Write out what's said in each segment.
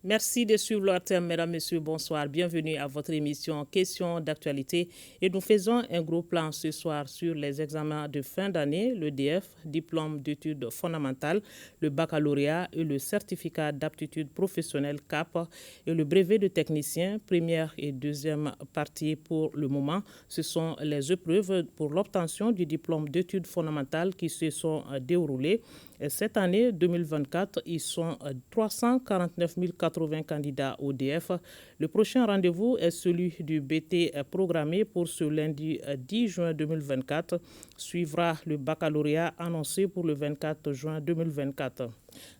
Merci de suivre l'antenne, mesdames, messieurs, bonsoir. Bienvenue à votre émission Questions d'actualité. Et nous faisons un gros plan ce soir sur les examens de fin d'année, l'EDF, diplôme d'études fondamentales, le baccalauréat et le certificat d'aptitude professionnelle CAP et le brevet de technicien, première et deuxième partie pour le moment. Ce sont les épreuves pour l'obtention du diplôme d'études fondamentales qui se sont déroulées. Cette année 2024, ils sont 349 080 candidats au DF. Le prochain rendez-vous est celui du BT programmé pour ce lundi 10 juin 2024. Suivra le baccalauréat annoncé pour le 24 juin 2024.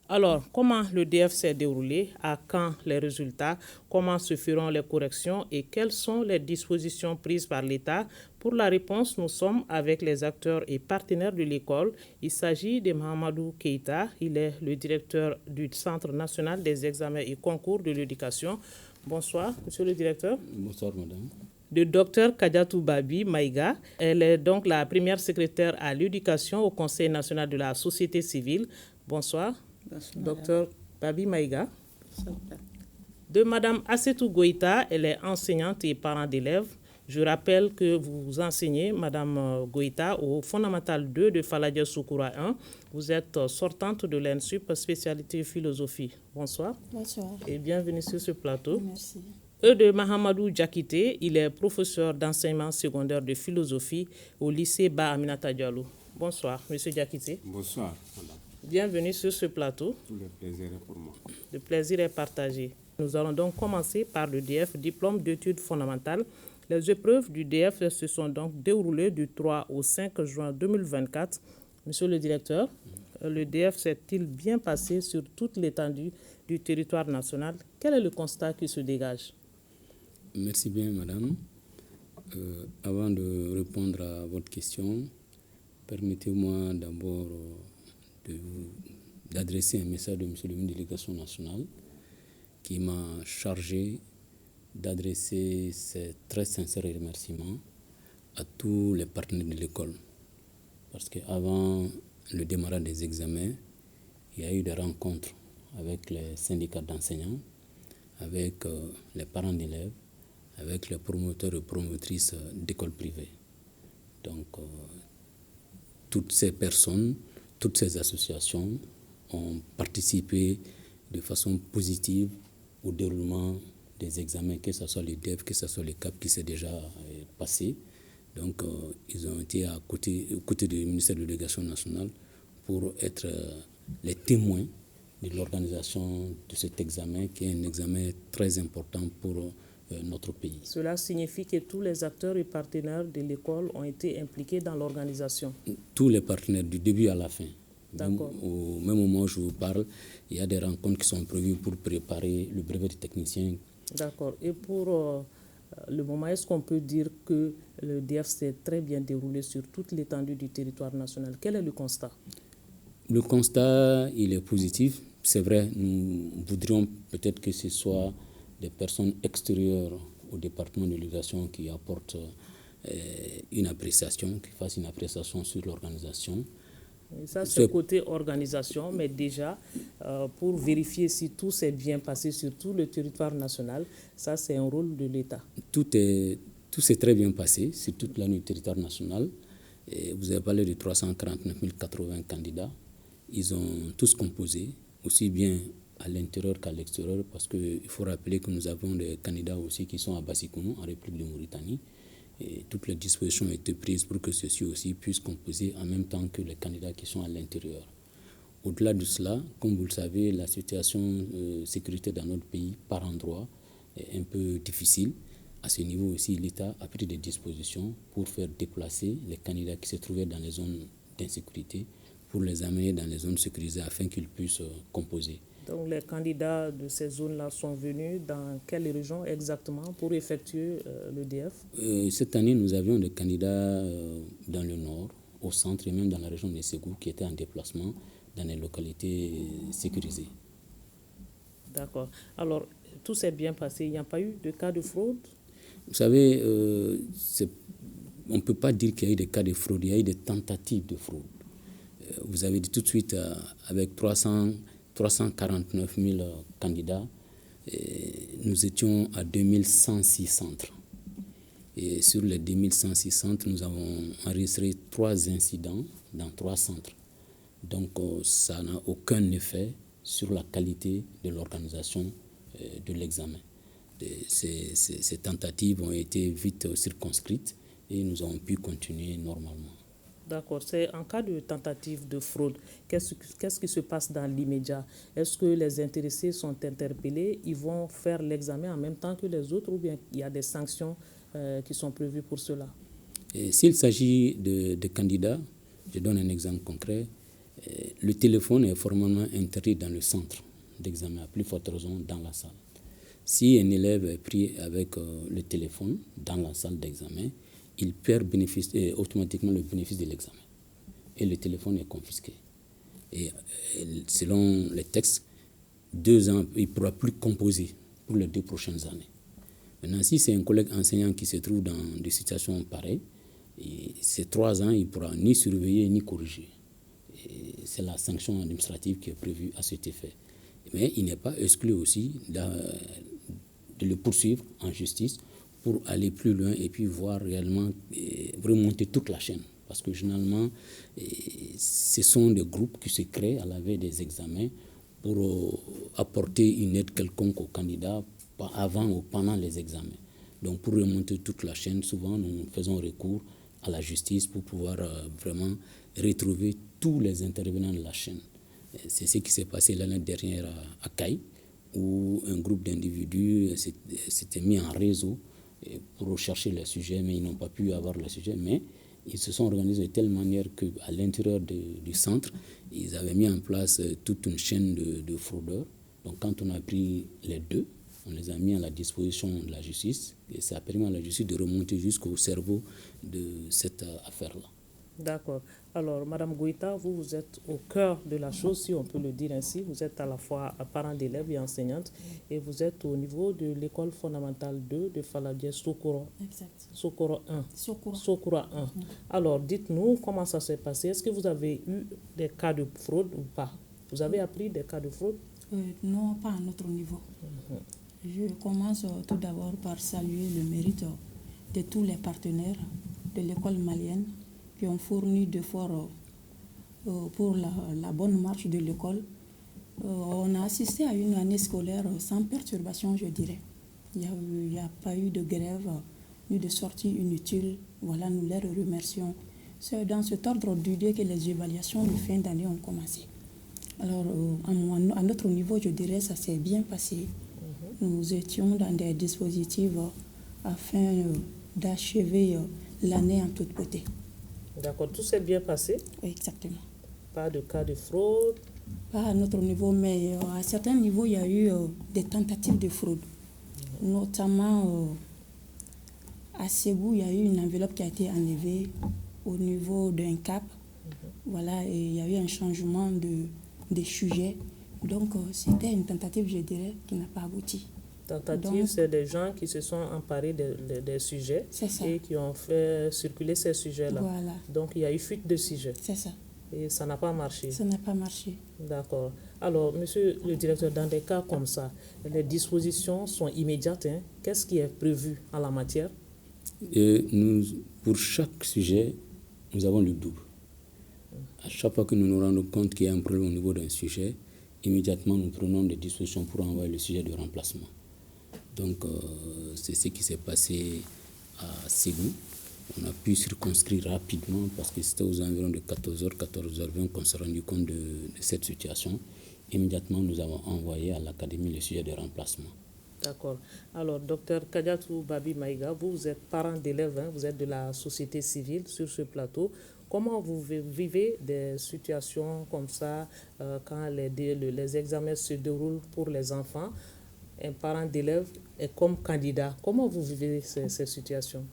Alors, comment le DF s'est déroulé? À quand les résultats? Comment se feront les corrections? Et quelles sont les dispositions prises par l'État? Pour la réponse, nous sommes avec les acteurs et partenaires de l'école. Il s'agit de Mahamadou Keïta. Il est le directeur du Centre national des examens et concours de l'éducation. Bonsoir, monsieur le directeur. Bonsoir, madame. De Dr Kadiatou Babi Maïga. Elle est donc la première secrétaire à l'éducation au Conseil national de la société civile. Bonsoir. Docteur Babi Maïga. De Madame Assetou Goïta, elle est enseignante et parent d'élèves. Je rappelle que vous enseignez, Madame Goïta, au Fondamental 2 de Faladia Soukoura 1. Vous êtes sortante de l'ENSUP, spécialité philosophie. Bonsoir. Bonsoir. Et bienvenue sur ce plateau. Merci. Et de Mahamadou Diakité, il est professeur d'enseignement secondaire de philosophie au lycée Ba Aminata Diallo. Bonsoir, Monsieur Diakité. Bonsoir, madame. Bienvenue sur ce plateau. Tout le plaisir est pour moi. Le plaisir est partagé. Nous allons donc commencer par le DF, diplôme d'études fondamentales. Les épreuves du DF se sont donc déroulées du 3 au 5 juin 2024. Monsieur le directeur, le DF s'est-il bien passé sur toute l'étendue du territoire national? Quel est le constat qui se dégage? Merci bien, madame. Avant de répondre à votre question, permettez-moi d'abord d'adresser un message de monsieur le ministre de l'Éducation nationale qui m'a chargé d'adresser ces très sincères remerciements à tous les partenaires de l'école. Parce qu'avant le démarrage des examens, il y a eu des rencontres avec les syndicats d'enseignants, avec les parents d'élèves, avec les promoteurs et promotrices d'écoles privées. Donc, toutes ces personnes, toutes ces associations ont participé de façon positive au déroulement des examens, que ce soit les DEF, que ce soit les CAP qui s'est déjà passé. Donc, ils ont été aux côtés du ministère de l'Éducation nationale pour être les témoins de l'organisation de cet examen, qui est un examen très important pour notre pays. Cela signifie que tous les acteurs et partenaires de l'école ont été impliqués dans l'organisation? Tous les partenaires, du début à la fin. D'accord. Au même moment où je vous parle, il y a des rencontres qui sont prévues pour préparer le brevet de technicien. D'accord. Et pour le moment, est-ce qu'on peut dire que le DF s'est très bien déroulé sur toute l'étendue du territoire national? Quel est le constat? Le constat, il est positif. C'est vrai, nous voudrions peut-être que ce soit des personnes extérieures au département de l'éducation qui apportent une appréciation, qui fassent une appréciation sur l'organisation. Et ça, c'est côté organisation, mais déjà, pour vérifier si tout s'est bien passé sur tout le territoire national, ça, c'est un rôle de l'État. Tout s'est très bien passé sur toute l'année du territoire national. Et vous avez parlé de 349 080 candidats. Ils ont tous composé, aussi bien à l'intérieur qu'à l'extérieur, parce qu'il faut rappeler que nous avons des candidats aussi qui sont à Bassikonou, en République de Mauritanie. Et toutes les dispositions ont été prises pour que ceux-ci aussi puissent composer en même temps que les candidats qui sont à l'intérieur. Au-delà de cela, comme vous le savez, la situation de sécurité dans notre pays, par endroits, est un peu difficile. À ce niveau aussi, l'État a pris des dispositions pour faire déplacer les candidats qui se trouvaient dans les zones d'insécurité pour les amener dans les zones sécurisées afin qu'ils puissent composer. Donc les candidats de ces zones-là sont venus dans quelle région exactement pour effectuer le DF? Cette année, nous avions des candidats dans le nord, au centre et même dans la région de Ségou qui étaient en déplacement dans les localités sécurisées. D'accord. Alors, tout s'est bien passé. Il n'y a pas eu de cas de fraude? Vous savez, on ne peut pas dire qu'il y a eu des cas de fraude, il y a eu des tentatives de fraude. Vous avez dit tout de suite, avec 349 000 candidats, nous étions à 2106 centres. Et sur les 2106 centres, nous avons enregistré 3 incidents dans 3 centres. Donc, ça n'a aucun effet sur la qualité de l'organisation de l'examen. Ces tentatives ont été vite circonscrites et nous avons pu continuer normalement. D'accord. C'est en cas de tentative de fraude, qu'est-ce qui se passe dans l'immédiat? Est-ce que les intéressés sont interpellés, ils vont faire l'examen en même temps que les autres ou bien il y a des sanctions qui sont prévues pour cela? S'il s'agit de candidats, je donne un exemple concret, le téléphone est formellement interdit dans le centre d'examen, à plus forte raison dans la salle. Si un élève est pris avec le téléphone dans la salle d'examen, il perd automatiquement le bénéfice de l'examen. Et le téléphone est confisqué. Et selon les textes, 2 ans, il ne pourra plus composer pour les 2 prochaines années. Maintenant, si c'est un collègue enseignant qui se trouve dans des situations pareilles, ces 3 ans, il ne pourra ni surveiller ni corriger. C'est la sanction administrative qui est prévue à cet effet. Mais il n'est pas exclu aussi de le poursuivre en justice pour aller plus loin et puis voir réellement remonter toute la chaîne. Parce que généralement, ce sont des groupes qui se créent à la veille des examens pour apporter une aide quelconque aux candidats avant ou pendant les examens. Donc pour remonter toute la chaîne, souvent nous faisons recours à la justice pour pouvoir vraiment retrouver tous les intervenants de la chaîne. C'est ce qui s'est passé l'année dernière à Caille, où un groupe d'individus s'était mis en réseau pour rechercher les sujets, mais ils n'ont pas pu avoir le sujet. Mais ils se sont organisés de telle manière qu'à l'intérieur du centre, ils avaient mis en place toute une chaîne de fraudeurs. Donc quand on a pris les 2, on les a mis à la disposition de la justice et ça a permis à la justice de remonter jusqu'au cerveau de cette affaire-là. D'accord. Alors, Madame Goïta, vous êtes au cœur de la chose, si on peut le dire ainsi. Vous êtes à la fois parent d'élèves et enseignante et vous êtes au niveau de l'école fondamentale 2 de Faladié Sokoro. Exact. Sokoro 1. Sokoro 1. Alors, dites-nous comment ça s'est passé. Est-ce que vous avez eu des cas de fraude ou pas? Vous avez appris des cas de fraude? Non, pas à notre niveau. Je commence tout d'abord par saluer le mérite de tous les partenaires de l'école malienne qui ont fourni d'efforts pour la bonne marche de l'école. On a assisté à une année scolaire sans perturbation, je dirais. Il n'y a pas eu de grève, ni de sortie inutile. Voilà, nous les remercions. C'est dans cet ordre d'idée que les évaluations de fin d'année ont commencé. Alors, à notre niveau, je dirais que ça s'est bien passé. Nous étions dans des dispositifs afin d'achever l'année en toute beauté. D'accord, tout s'est bien passé? Oui, exactement. Pas de cas de fraude? Pas à notre niveau, mais à certains niveaux, il y a eu des tentatives de fraude. Notamment à Ségou, il y a eu une enveloppe qui a été enlevée au niveau d'un cap. Voilà, et il y a eu un changement des sujets. Donc, c'était une tentative, je dirais, qui n'a pas abouti. Tentative, c'est des gens qui se sont emparés des sujets et qui ont fait circuler ces sujets-là. Voilà. Donc, il y a eu fuite de sujets. C'est ça. Et ça n'a pas marché. Ça n'a pas marché. D'accord. Alors, monsieur le directeur, dans des cas comme ça, les dispositions sont immédiates. Qu'est-ce qui est prévu en la matière? Pour chaque sujet, nous avons le double. À chaque fois que nous nous rendons compte qu'il y a un problème au niveau d'un sujet, immédiatement nous prenons des dispositions pour envoyer le sujet de remplacement. Donc, c'est ce qui s'est passé à Ségou. On a pu circonscrire rapidement parce que c'était aux environs de 14h, 14h20 qu'on s'est rendu compte de cette situation. Immédiatement, nous avons envoyé à l'académie le sujet de remplacement. D'accord. Alors, docteur Kadiatou Babi Maïga, vous êtes parent d'élèves, vous êtes de la société civile sur ce plateau. Comment vous vivez des situations comme ça quand les examens se déroulent pour les enfants? Un parent d'élève est comme candidat. Comment vous vivez ces situations?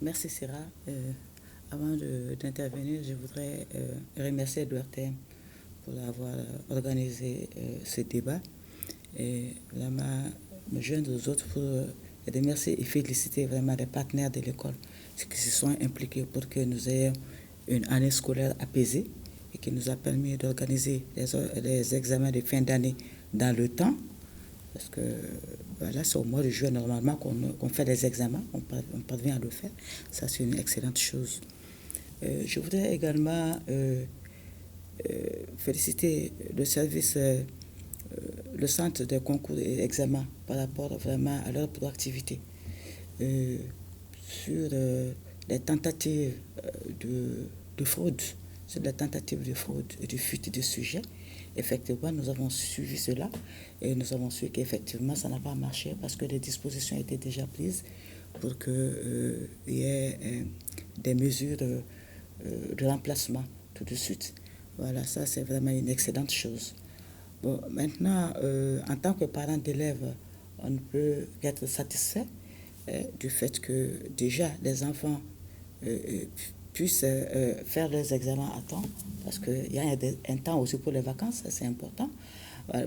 Merci Sira. Avant d'intervenir, je voudrais remercier Edouard Thème pour avoir organisé ce débat et vraiment me joindre aux autres pour remercier et féliciter vraiment les partenaires de l'école qui se sont impliqués pour que nous ayons une année scolaire apaisée et qui nous a permis d'organiser les examens de fin d'année dans le temps parce que voilà, c'est au mois de juin normalement qu'on fait les examens, on parvient à le faire. Ça, c'est une excellente chose. Je voudrais également féliciter le service, le centre de concours et examens par rapport vraiment à leur proactivité sur les tentatives de fraude, sur les tentatives de fraude et de fuite de sujets. Effectivement, nous avons suivi cela et nous avons su qu'effectivement, ça n'a pas marché parce que les dispositions étaient déjà prises pour qu'il y ait des mesures de remplacement tout de suite. Voilà, ça c'est vraiment une excellente chose. Bon, maintenant, en tant que parent d'élèves, on ne peut qu'être satisfait du fait que déjà les enfants puissent faire leurs examens à temps, parce qu'il y a un temps aussi pour les vacances, c'est important,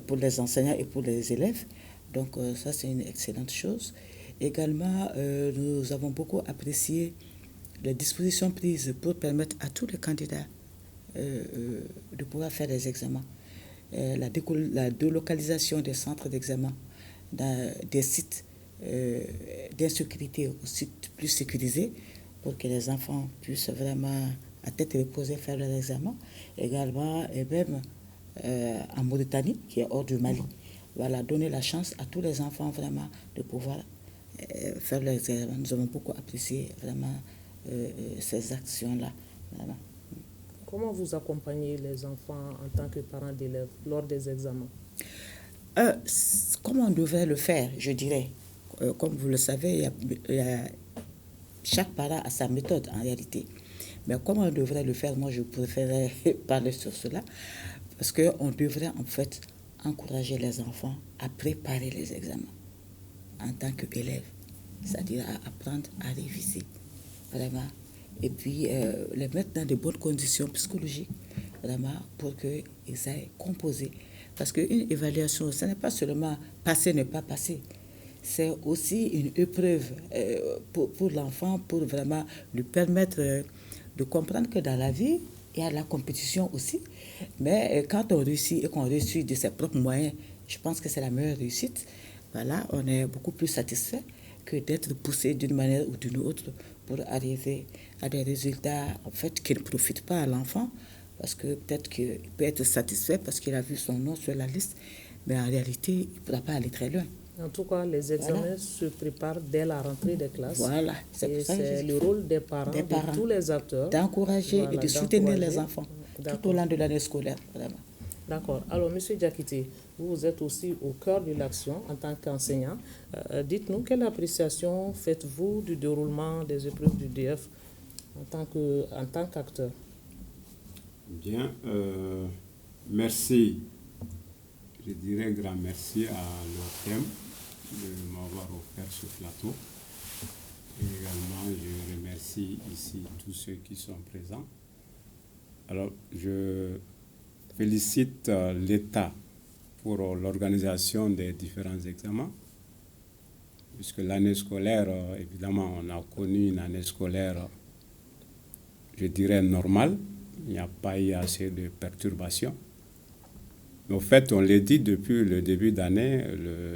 pour les enseignants et pour les élèves. Donc ça, c'est une excellente chose. Également, nous avons beaucoup apprécié les dispositions prises pour permettre à tous les candidats de pouvoir faire les examens. La délocalisation des centres d'examen, des sites d'insécurité aux sites plus sécurisés, pour que les enfants puissent vraiment à tête reposée faire leurs examens. Également, et même en Mauritanie, qui est hors du Mali. Voilà, donner la chance à tous les enfants vraiment de pouvoir faire leurs examens. Nous avons beaucoup apprécié vraiment ces actions-là. Voilà. Comment vous accompagnez les enfants en tant que parents d'élèves lors des examens? Comment on devrait le faire, je dirais. Comme vous le savez, chaque parent a sa méthode en réalité. Mais comment on devrait le faire, moi je préférerais parler sur cela, parce qu'on devrait en fait encourager les enfants à préparer les examens en tant qu'élèves, c'est-à-dire à apprendre à réviser, vraiment. Et puis les mettre dans de bonnes conditions psychologiques, vraiment, pour qu'ils aient composé. Parce qu'une évaluation, ce n'est pas seulement passer, ne pas passer. C'est aussi une épreuve pour l'enfant, pour vraiment lui permettre de comprendre que dans la vie, il y a la compétition aussi. Mais quand on réussit et qu'on réussit de ses propres moyens, je pense que c'est la meilleure réussite. Voilà, on est beaucoup plus satisfait que d'être poussé d'une manière ou d'une autre pour arriver à des résultats en fait, qui ne profitent pas à l'enfant. Parce que peut-être qu'il peut être satisfait parce qu'il a vu son nom sur la liste, mais en réalité, il ne pourra pas aller très loin. En tout cas, les examens se préparent dès la rentrée des classes. Voilà, c'est le rôle des parents, de tous les acteurs, d'encourager et de soutenir les enfants tout au long de l'année scolaire. Vraiment. D'accord. Alors, M. Diakité, vous êtes aussi au cœur de l'action en tant qu'enseignant. Dites-nous, quelle appréciation faites-vous du déroulement des épreuves du DF en tant qu'acteur? Bien, merci. Je dirais grand merci à l'OTM de m'avoir offert ce plateau. Et également, je remercie ici tous ceux qui sont présents. Alors, je félicite l'État pour l'organisation des différents examens, puisque l'année scolaire, évidemment, on a connu une année scolaire, je dirais, normale. Il n'y a pas eu assez de perturbations. Mais au fait, on l'a dit depuis le début d'année,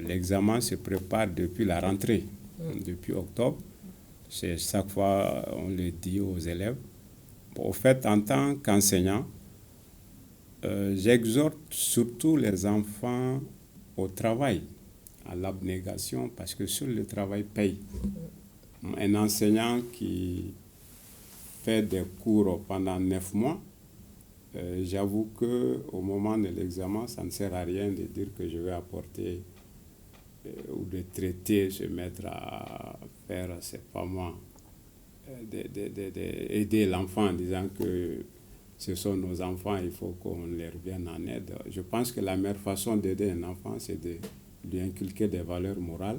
l'examen se prépare depuis la rentrée, depuis octobre. C'est chaque fois, on le dit aux élèves. Bon, au fait, en tant qu'enseignant, j'exhorte surtout les enfants au travail, à l'abnégation, parce que seul le travail paye. Un enseignant qui fait des cours pendant 9 mois, j'avoue qu'au moment de l'examen, ça ne sert à rien de dire que je vais apporter ou de traiter, se mettre à faire, c'est pas moi, aider l'enfant en disant que ce sont nos enfants, il faut qu'on leur vienne en aide. Je pense que la meilleure façon d'aider un enfant, c'est de lui inculquer des valeurs morales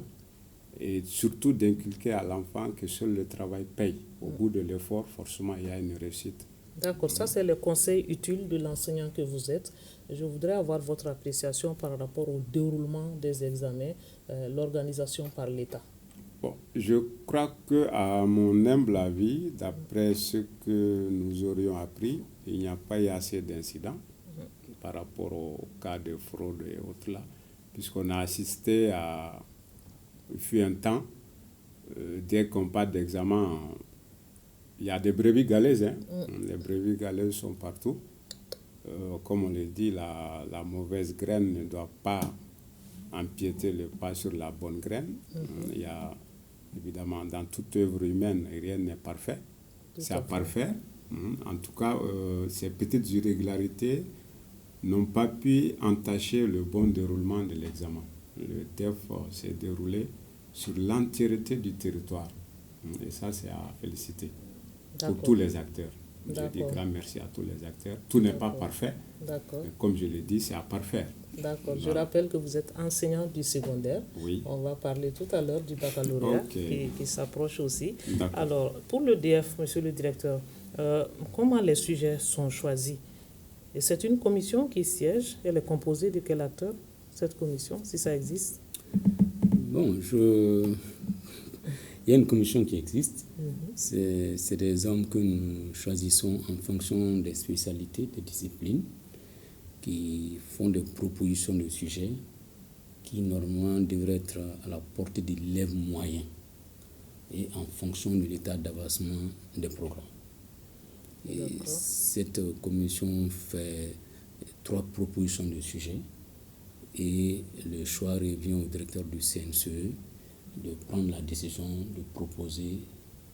et surtout d'inculquer à l'enfant que seul le travail paye. Au bout de l'effort, forcément, il y a une réussite. D'accord, ça c'est le conseil utile de l'enseignant que vous êtes. Je voudrais avoir votre appréciation par rapport au déroulement des examens, l'organisation par l'État. Bon, je crois qu'à mon humble avis, d'après ce que nous aurions appris, il n'y a pas eu assez d'incidents par rapport au cas de fraude et autres là. puisqu'on a assisté à... Il fut un temps, dès qu'on parle d'examen, il y a des brebis galeuses. Hein. Les brebis galeuses sont partout. Comme on le dit, la mauvaise graine ne doit pas empiéter le pas sur la bonne graine. Il y a, évidemment, dans toute œuvre humaine, rien n'est parfait. C'est à parfaire. En tout cas, ces petites irrégularités n'ont pas pu entacher le bon déroulement de l'examen. Le DEF s'est déroulé sur l'entièreté du territoire. Et ça, c'est à féliciter pour tous les acteurs. Je dis grand merci à tous les acteurs. Tout n'est pas parfait. Mais comme je l'ai dit, c'est à parfaire. D'accord. Je rappelle que vous êtes enseignant du secondaire. Oui. On va parler tout à l'heure du baccalauréat qui s'approche aussi. Alors, pour le DF, monsieur le directeur, comment les sujets sont choisis? Et c'est une commission qui siège. Elle est composée de quel acteur, cette commission, si ça existe? Bon, il y a une commission qui existe. C'est des hommes que nous choisissons en fonction des spécialités, des disciplines, qui font des propositions de sujets qui normalement devraient être à la portée de l'élève moyen et en fonction de l'état d'avancement des programmes. Et cette commission fait 3 propositions de sujets et le choix revient au directeur du CNCE de prendre la décision de proposer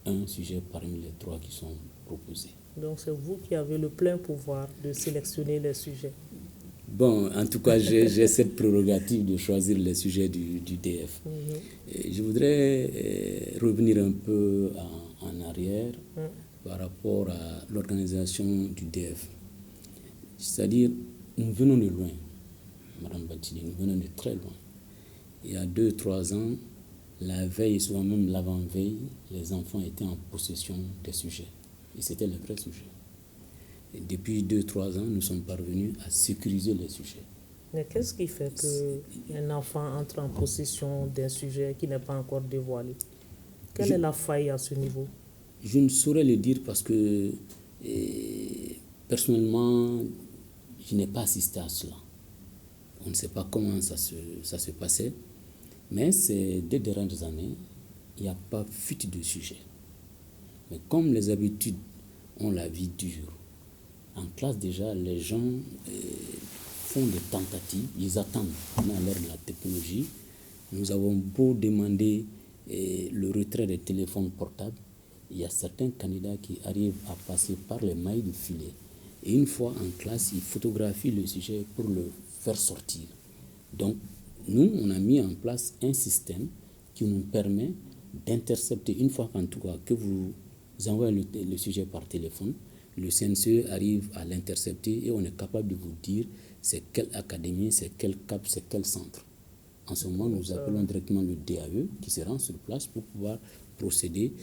un sujet parmi les 3 qui sont proposés. Donc c'est vous qui avez le plein pouvoir de sélectionner les sujets. Bon, en tout cas, j'ai cette prérogative de choisir les sujets du DF. Et je voudrais revenir un peu en arrière par rapport à l'organisation du DF. C'est-à-dire, nous venons de loin, Madame Batili, nous venons de très loin. Il y a 2-3 ans, la veille, souvent même l'avant-veille, les enfants étaient en possession des sujets. Et c'était les vrais sujets. Et depuis 2-3 ans, nous sommes parvenus à sécuriser les sujets. Mais qu'est-ce qui fait qu'un enfant entre en possession d'un sujet qui n'est pas encore dévoilé? Quelle est la faille à ce niveau? Je ne saurais le dire parce que personnellement, je n'ai pas assisté à cela. On ne sait pas comment ça se passait. Mais ces 2 dernières années, il n'y a pas fuite de sujet. Mais comme les habitudes ont la vie dure, en classe déjà, les gens font des tentatives, ils attendent à l'ère de la technologie. Nous avons beau demander le retrait des téléphones portables, il y a certains candidats qui arrivent à passer par les mailles du filet. Et une fois en classe, ils photographient le sujet pour le faire sortir. Donc, nous, on a mis en place un système qui nous permet d'intercepter, une fois en tout cas que vous envoyez le sujet par téléphone, le CNCE arrive à l'intercepter et on est capable de vous dire c'est quelle académie, c'est quel cap, c'est quel centre. En ce moment, nous appelons directement le DAE qui se rend sur place pour pouvoir procéder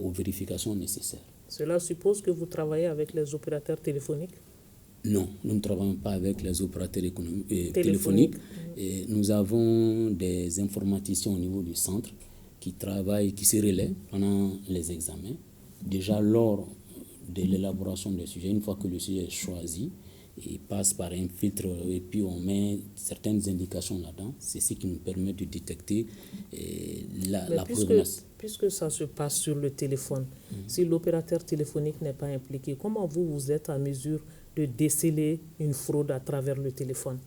aux vérifications nécessaires. Cela suppose que vous travaillez avec les opérateurs téléphoniques? Non, nous ne travaillons pas avec les opérateurs téléphoniques. Et nous avons des informaticiens au niveau du centre qui travaillent, qui se relaient pendant les examens. Déjà lors de l'élaboration des sujets, une fois que le sujet est choisi, il passe par un filtre et puis on met certaines indications là-dedans. C'est ce qui nous permet de détecter la provenance. Puisque ça se passe sur le téléphone, si l'opérateur téléphonique n'est pas impliqué, comment vous êtes en mesure de déceler une fraude à travers le téléphone?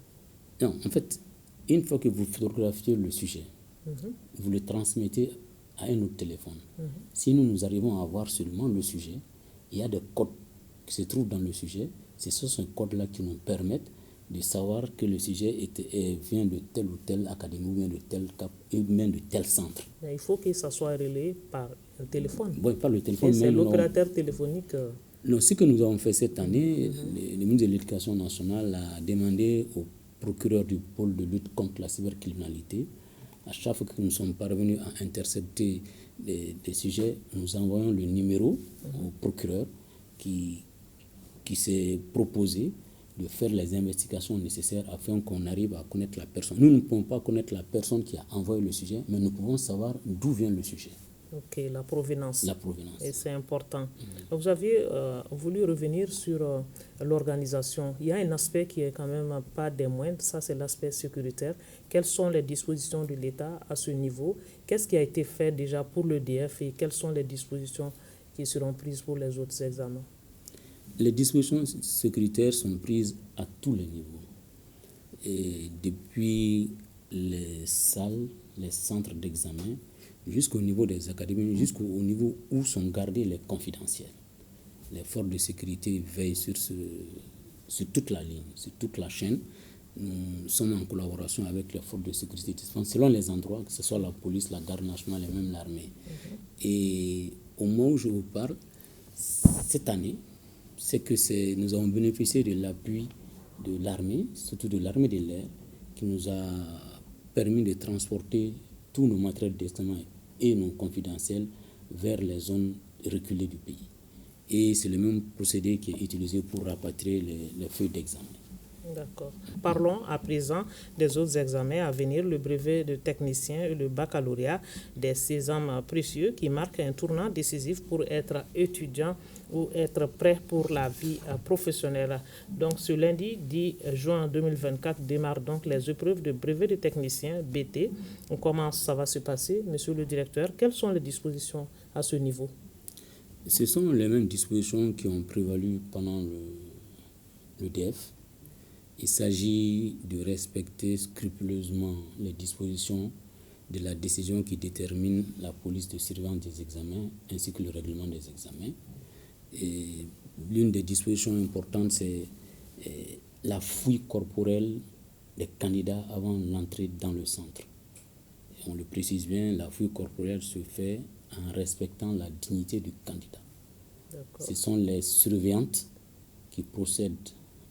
Non, en fait, une fois que vous photographiez le sujet, vous le transmettez à un autre téléphone. Si nous arrivons à avoir seulement le sujet, il y a des codes qui se trouvent dans le sujet. C'est ce code-là qui nous permettent de savoir que le sujet vient de telle ou telle académie, ou bien de tel cap, ou bien de tel centre. Mais il faut que ça soit relayé par un téléphone. Oui, par le téléphone. C'est l'opérateur téléphonique. Non, ce que nous avons fait cette année, le ministre de l'Éducation nationale a demandé au procureur du pôle de lutte contre la cybercriminalité, à chaque fois que nous sommes parvenus à intercepter des sujets, nous envoyons le numéro au procureur qui s'est proposé de faire les investigations nécessaires afin qu'on arrive à connaître la personne. Nous ne pouvons pas connaître la personne qui a envoyé le sujet, mais nous pouvons savoir d'où vient le sujet. Ok, la provenance. La provenance. Et c'est important. Vous aviez voulu revenir sur l'organisation. Il y a un aspect qui est quand même pas des moindres, ça c'est l'aspect sécuritaire. Quelles sont les dispositions de l'État à ce niveau? Qu'est-ce qui a été fait déjà pour l'EDF et quelles sont les dispositions qui seront prises pour les autres examens? Les dispositions sécuritaires sont prises à tous les niveaux. Et depuis les salles, les centres d'examen, jusqu'au niveau des académies, jusqu'au niveau où sont gardés les confidentiels. Les forces de sécurité veillent sur toute la ligne, sur toute la chaîne. Nous sommes en collaboration avec les forces de sécurité selon les endroits, que ce soit la police, la garde nationale et même l'armée. Et au moment où je vous parle, cette année, c'est que nous avons bénéficié de l'appui de l'armée, surtout de l'armée de l'air, qui nous a permis de transporter tous nos matériels d'examen et nos confidentiels vers les zones reculées du pays. Et c'est le même procédé qui est utilisé pour rapatrier les feuilles d'examen. D'accord. Parlons à présent des autres examens à venir, le brevet de technicien et le baccalauréat, des sésame précieux qui marquent un tournant décisif pour être étudiant ou être prêt pour la vie professionnelle. Donc ce lundi 10 juin 2024 démarrent donc les épreuves de brevet de technicien BT. Comment ça va se passer, monsieur le directeur? Quelles sont les dispositions à ce niveau? Ce sont les mêmes dispositions qui ont prévalu pendant le DF. Il s'agit de respecter scrupuleusement les dispositions de la décision qui détermine la police de surveillance des examens ainsi que le règlement des examens. Et l'une des dispositions importantes, c'est la fouille corporelle des candidats avant l'entrée dans le centre. Et on le précise bien, la fouille corporelle se fait en respectant la dignité du candidat. D'accord. Ce sont les surveillantes qui procèdent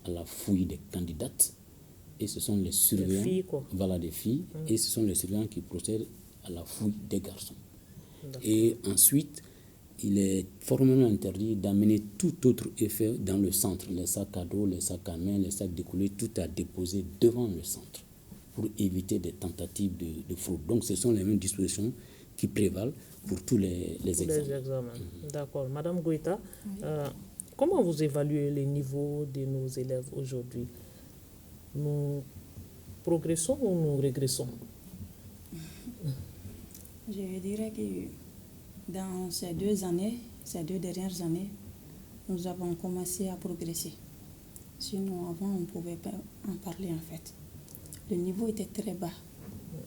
à la fouille des candidates et ce sont les surveillants, filles, quoi. Voilà, des filles, et ce sont les surveillants qui procèdent à la fouille des garçons. Et ensuite, il est formellement interdit d'amener tout autre effet dans le centre, les sacs à dos, les sacs à main, les sacs décollés, tout à déposer devant le centre pour éviter des tentatives de fraude. Donc ce sont les mêmes dispositions qui prévalent pour tous les examens. D'accord. Madame Goïta, comment vous évaluez les niveaux de nos élèves aujourd'hui? Nous progressons ou nous régressons? Je dirais que dans ces 2 dernières années, nous avons commencé à progresser. Sinon, avant, on ne pouvait pas en parler en fait. Le niveau était très bas,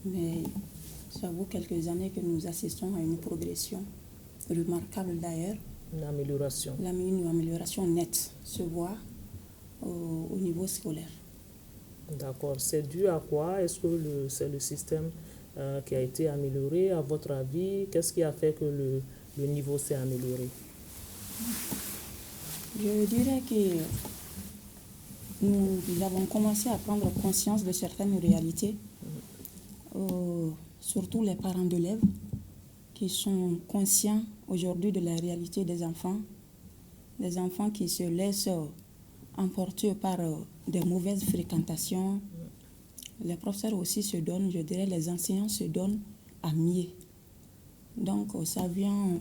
mais ça vaut quelques années que nous assistons à une progression remarquable d'ailleurs. Une amélioration. Une amélioration nette se voit au niveau scolaire. D'accord. C'est dû à quoi? Est-ce que c'est le système qui a été amélioré? À votre avis, qu'est-ce qui a fait que le niveau s'est amélioré? Je dirais que nous avons commencé à prendre conscience de certaines réalités, surtout les parents d'élèves qui sont conscients aujourd'hui de la réalité des enfants qui se laissent emporter par des mauvaises fréquentations. Les professeurs aussi se donnent, je dirais, les enseignants se donnent à mieux. Donc, ça vient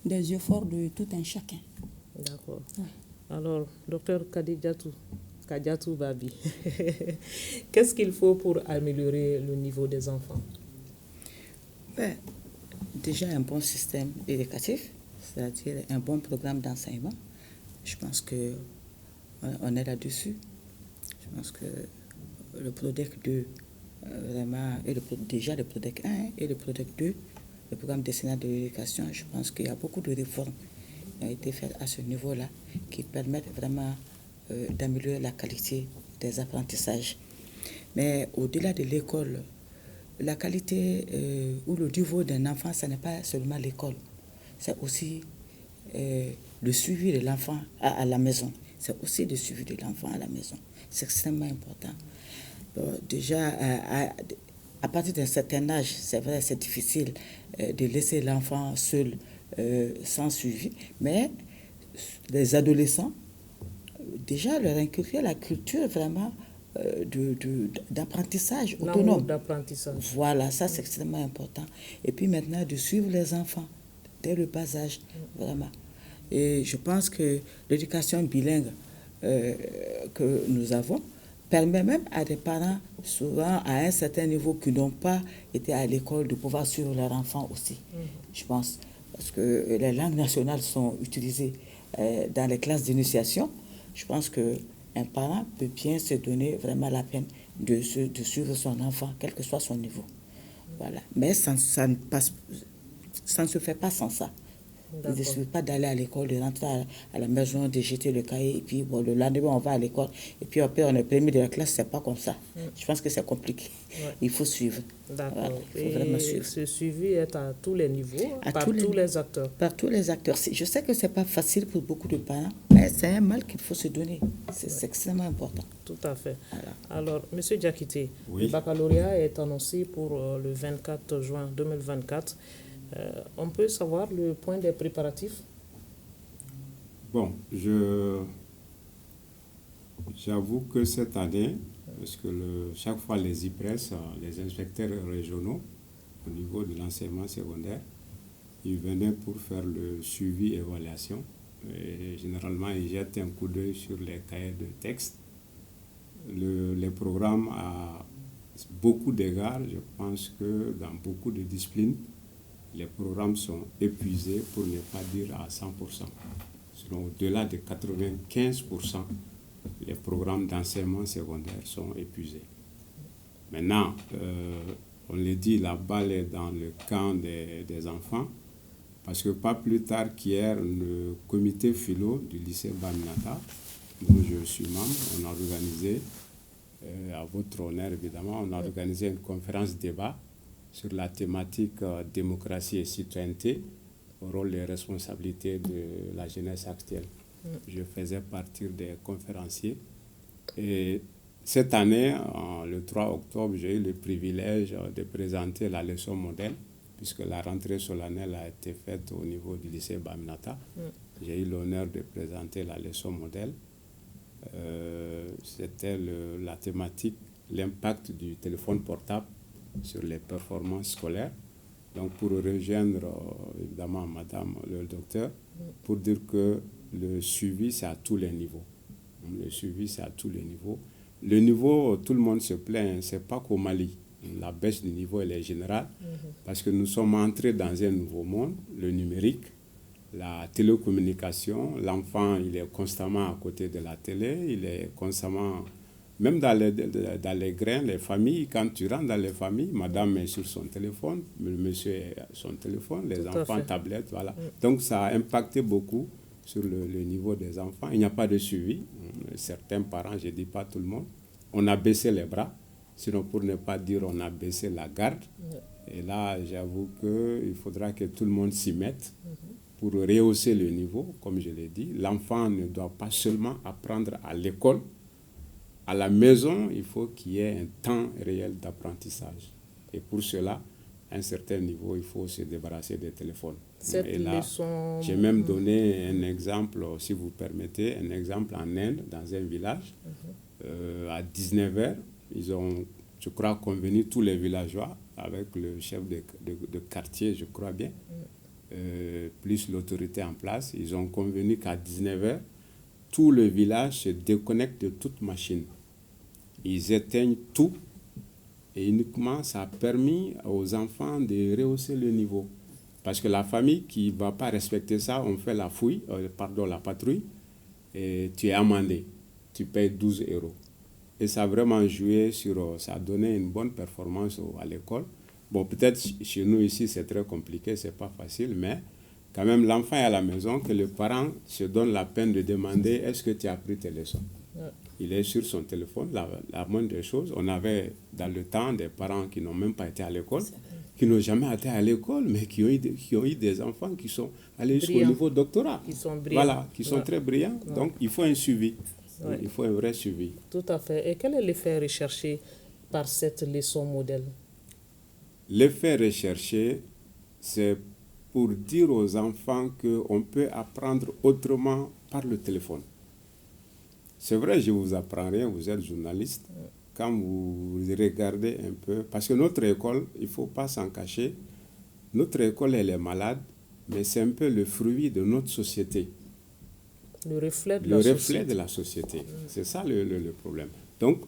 des efforts de tout un chacun. D'accord. Ouais. Alors, docteur Kadiatou Babi, qu'est-ce qu'il faut pour améliorer le niveau des enfants? Déjà, un bon système éducatif, c'est-à-dire un bon programme d'enseignement. Je pense qu'on est là-dessus. Je pense que le PRODEC 2, vraiment, et déjà le PRODEC 1 et le PRODEC 2, le programme décennal de l'éducation, je pense qu'il y a beaucoup de réformes qui ont été faites à ce niveau-là qui permettent vraiment d'améliorer la qualité des apprentissages. Mais au-delà de l'école, la qualité ou le niveau d'un enfant, ce n'est pas seulement l'école. C'est aussi le suivi de l'enfant à la maison. C'est aussi le suivi de l'enfant à la maison. C'est extrêmement important. Déjà, à partir d'un certain âge, c'est vrai, c'est difficile de laisser l'enfant seul sans suivi. Mais les adolescents, déjà, leur inculquer la culture vraiment d'apprentissage autonome. D'apprentissage. Voilà, ça c'est extrêmement important. Et puis maintenant, de suivre les enfants, dès le bas âge, vraiment. Et je pense que l'éducation bilingue que nous avons permet même à des parents, souvent à un certain niveau, qui n'ont pas été à l'école, de pouvoir suivre leur enfant aussi, je pense. Parce que les langues nationales sont utilisées dans les classes d'initiation. Je pense qu'un parent peut bien se donner vraiment la peine de suivre son enfant, quel que soit son niveau. Voilà. Mais ça ne se fait pas sans ça. Il ne suffit pas d'aller à l'école, de rentrer à la maison, de jeter le cahier, et puis bon, le lendemain, on va à l'école, et puis après, on est premier de la classe, c'est pas comme ça. Je pense que c'est compliqué. Ouais. Il faut suivre. D'accord. Voilà, il faut vraiment suivre. Ce suivi est à tous les niveaux, par tous les acteurs. Par tous les acteurs. Je sais que ce n'est pas facile pour beaucoup de parents, mais c'est un mal qu'il faut se donner. C'est extrêmement important. Tout à fait. Voilà. Alors, M. Diakité, oui. Le baccalauréat est annoncé pour le 24 juin 2024. On peut savoir le point des préparatifs? Bon, j'avoue que cette année, parce que chaque fois les IPRES, les inspecteurs régionaux, au niveau de l'enseignement secondaire, ils venaient pour faire le suivi évaluation. Et généralement, ils jettent un coup d'œil sur les cahiers de texte. Les programmes à beaucoup d'égards, je pense que dans beaucoup de disciplines, les programmes sont épuisés, pour ne pas dire à 100%. Sinon, au-delà de 95%, les programmes d'enseignement secondaire sont épuisés. Maintenant, on le dit, la balle est dans le camp des enfants, parce que pas plus tard qu'hier, le comité philo du lycée Baminata, dont je suis membre, on a organisé, à votre honneur évidemment, on a organisé une conférence débat sur la thématique démocratie et citoyenneté, au rôle et responsabilités de la jeunesse actuelle. Je faisais partie des conférenciers. Et cette année, le 3 octobre, j'ai eu le privilège de présenter la leçon modèle, puisque la rentrée solennelle a été faite au niveau du lycée Baminata. J'ai eu l'honneur de présenter la leçon modèle. C'était la thématique, l'impact du téléphone portable sur les performances scolaires. Donc pour rejoindre évidemment madame le docteur, pour dire que le suivi c'est à tous les niveaux. Le suivi c'est à tous les niveaux. Le niveau, tout le monde se plaint, c'est pas qu'au Mali. La baisse du niveau elle est générale parce que nous sommes entrés dans un nouveau monde, le numérique, la télécommunication. L'enfant il est constamment à côté de la télé, il est constamment... Même dans les grains, les familles, quand tu rentres dans les familles, madame est sur son téléphone, le monsieur est sur son téléphone, les enfants, tablettes, voilà. Donc ça a impacté beaucoup sur le niveau des enfants. Il n'y a pas de suivi. Certains parents, je ne dis pas tout le monde, on a baissé les bras, sinon pour ne pas dire on a baissé la garde. Et là, j'avoue qu'il faudra que tout le monde s'y mette pour rehausser le niveau, comme je l'ai dit. L'enfant ne doit pas seulement apprendre à l'école. À la maison, il faut qu'il y ait un temps réel d'apprentissage. Et pour cela, à un certain niveau, il faut se débarrasser des téléphones. Et là, j'ai même donné un exemple, si vous permettez, un exemple en Inde, dans un village. À 19h, ils ont, je crois, convenu tous les villageois, avec le chef de quartier, je crois bien, plus l'autorité en place. Ils ont convenu qu'à 19h, tout le village se déconnecte de toute machine. Ils éteignent tout et uniquement ça a permis aux enfants de rehausser le niveau. Parce que la famille qui ne va pas respecter ça, on fait la fouille, la patrouille, et tu es amendé. Tu payes 12 €. Et ça a vraiment joué ça a donné une bonne performance à l'école. Bon, peut-être chez nous ici c'est très compliqué, c'est pas facile, mais quand même l'enfant est à la maison, que le parent se donne la peine de demander est-ce que tu as appris tes leçons. Il est sur son téléphone, la moindre des choses. On avait dans le temps des parents qui n'ont même pas été à l'école, qui n'ont jamais été à l'école, mais qui ont eu des enfants qui sont allés jusqu'au niveau doctorat. Qui sont brillants. Voilà, qui sont très brillants. Donc il faut un suivi. Il faut un vrai suivi. Tout à fait. Et quel est l'effet recherché par cette leçon modèle? L'effet recherché, c'est pour dire aux enfants qu'on peut apprendre autrement par le téléphone. C'est vrai, je ne vous apprends rien, vous êtes journaliste. Quand vous regardez un peu, parce que notre école, il ne faut pas s'en cacher, notre école, elle est malade, mais c'est un peu le fruit de notre société. Le reflet de Le la reflet société. de la société. C'est ça le problème. Donc,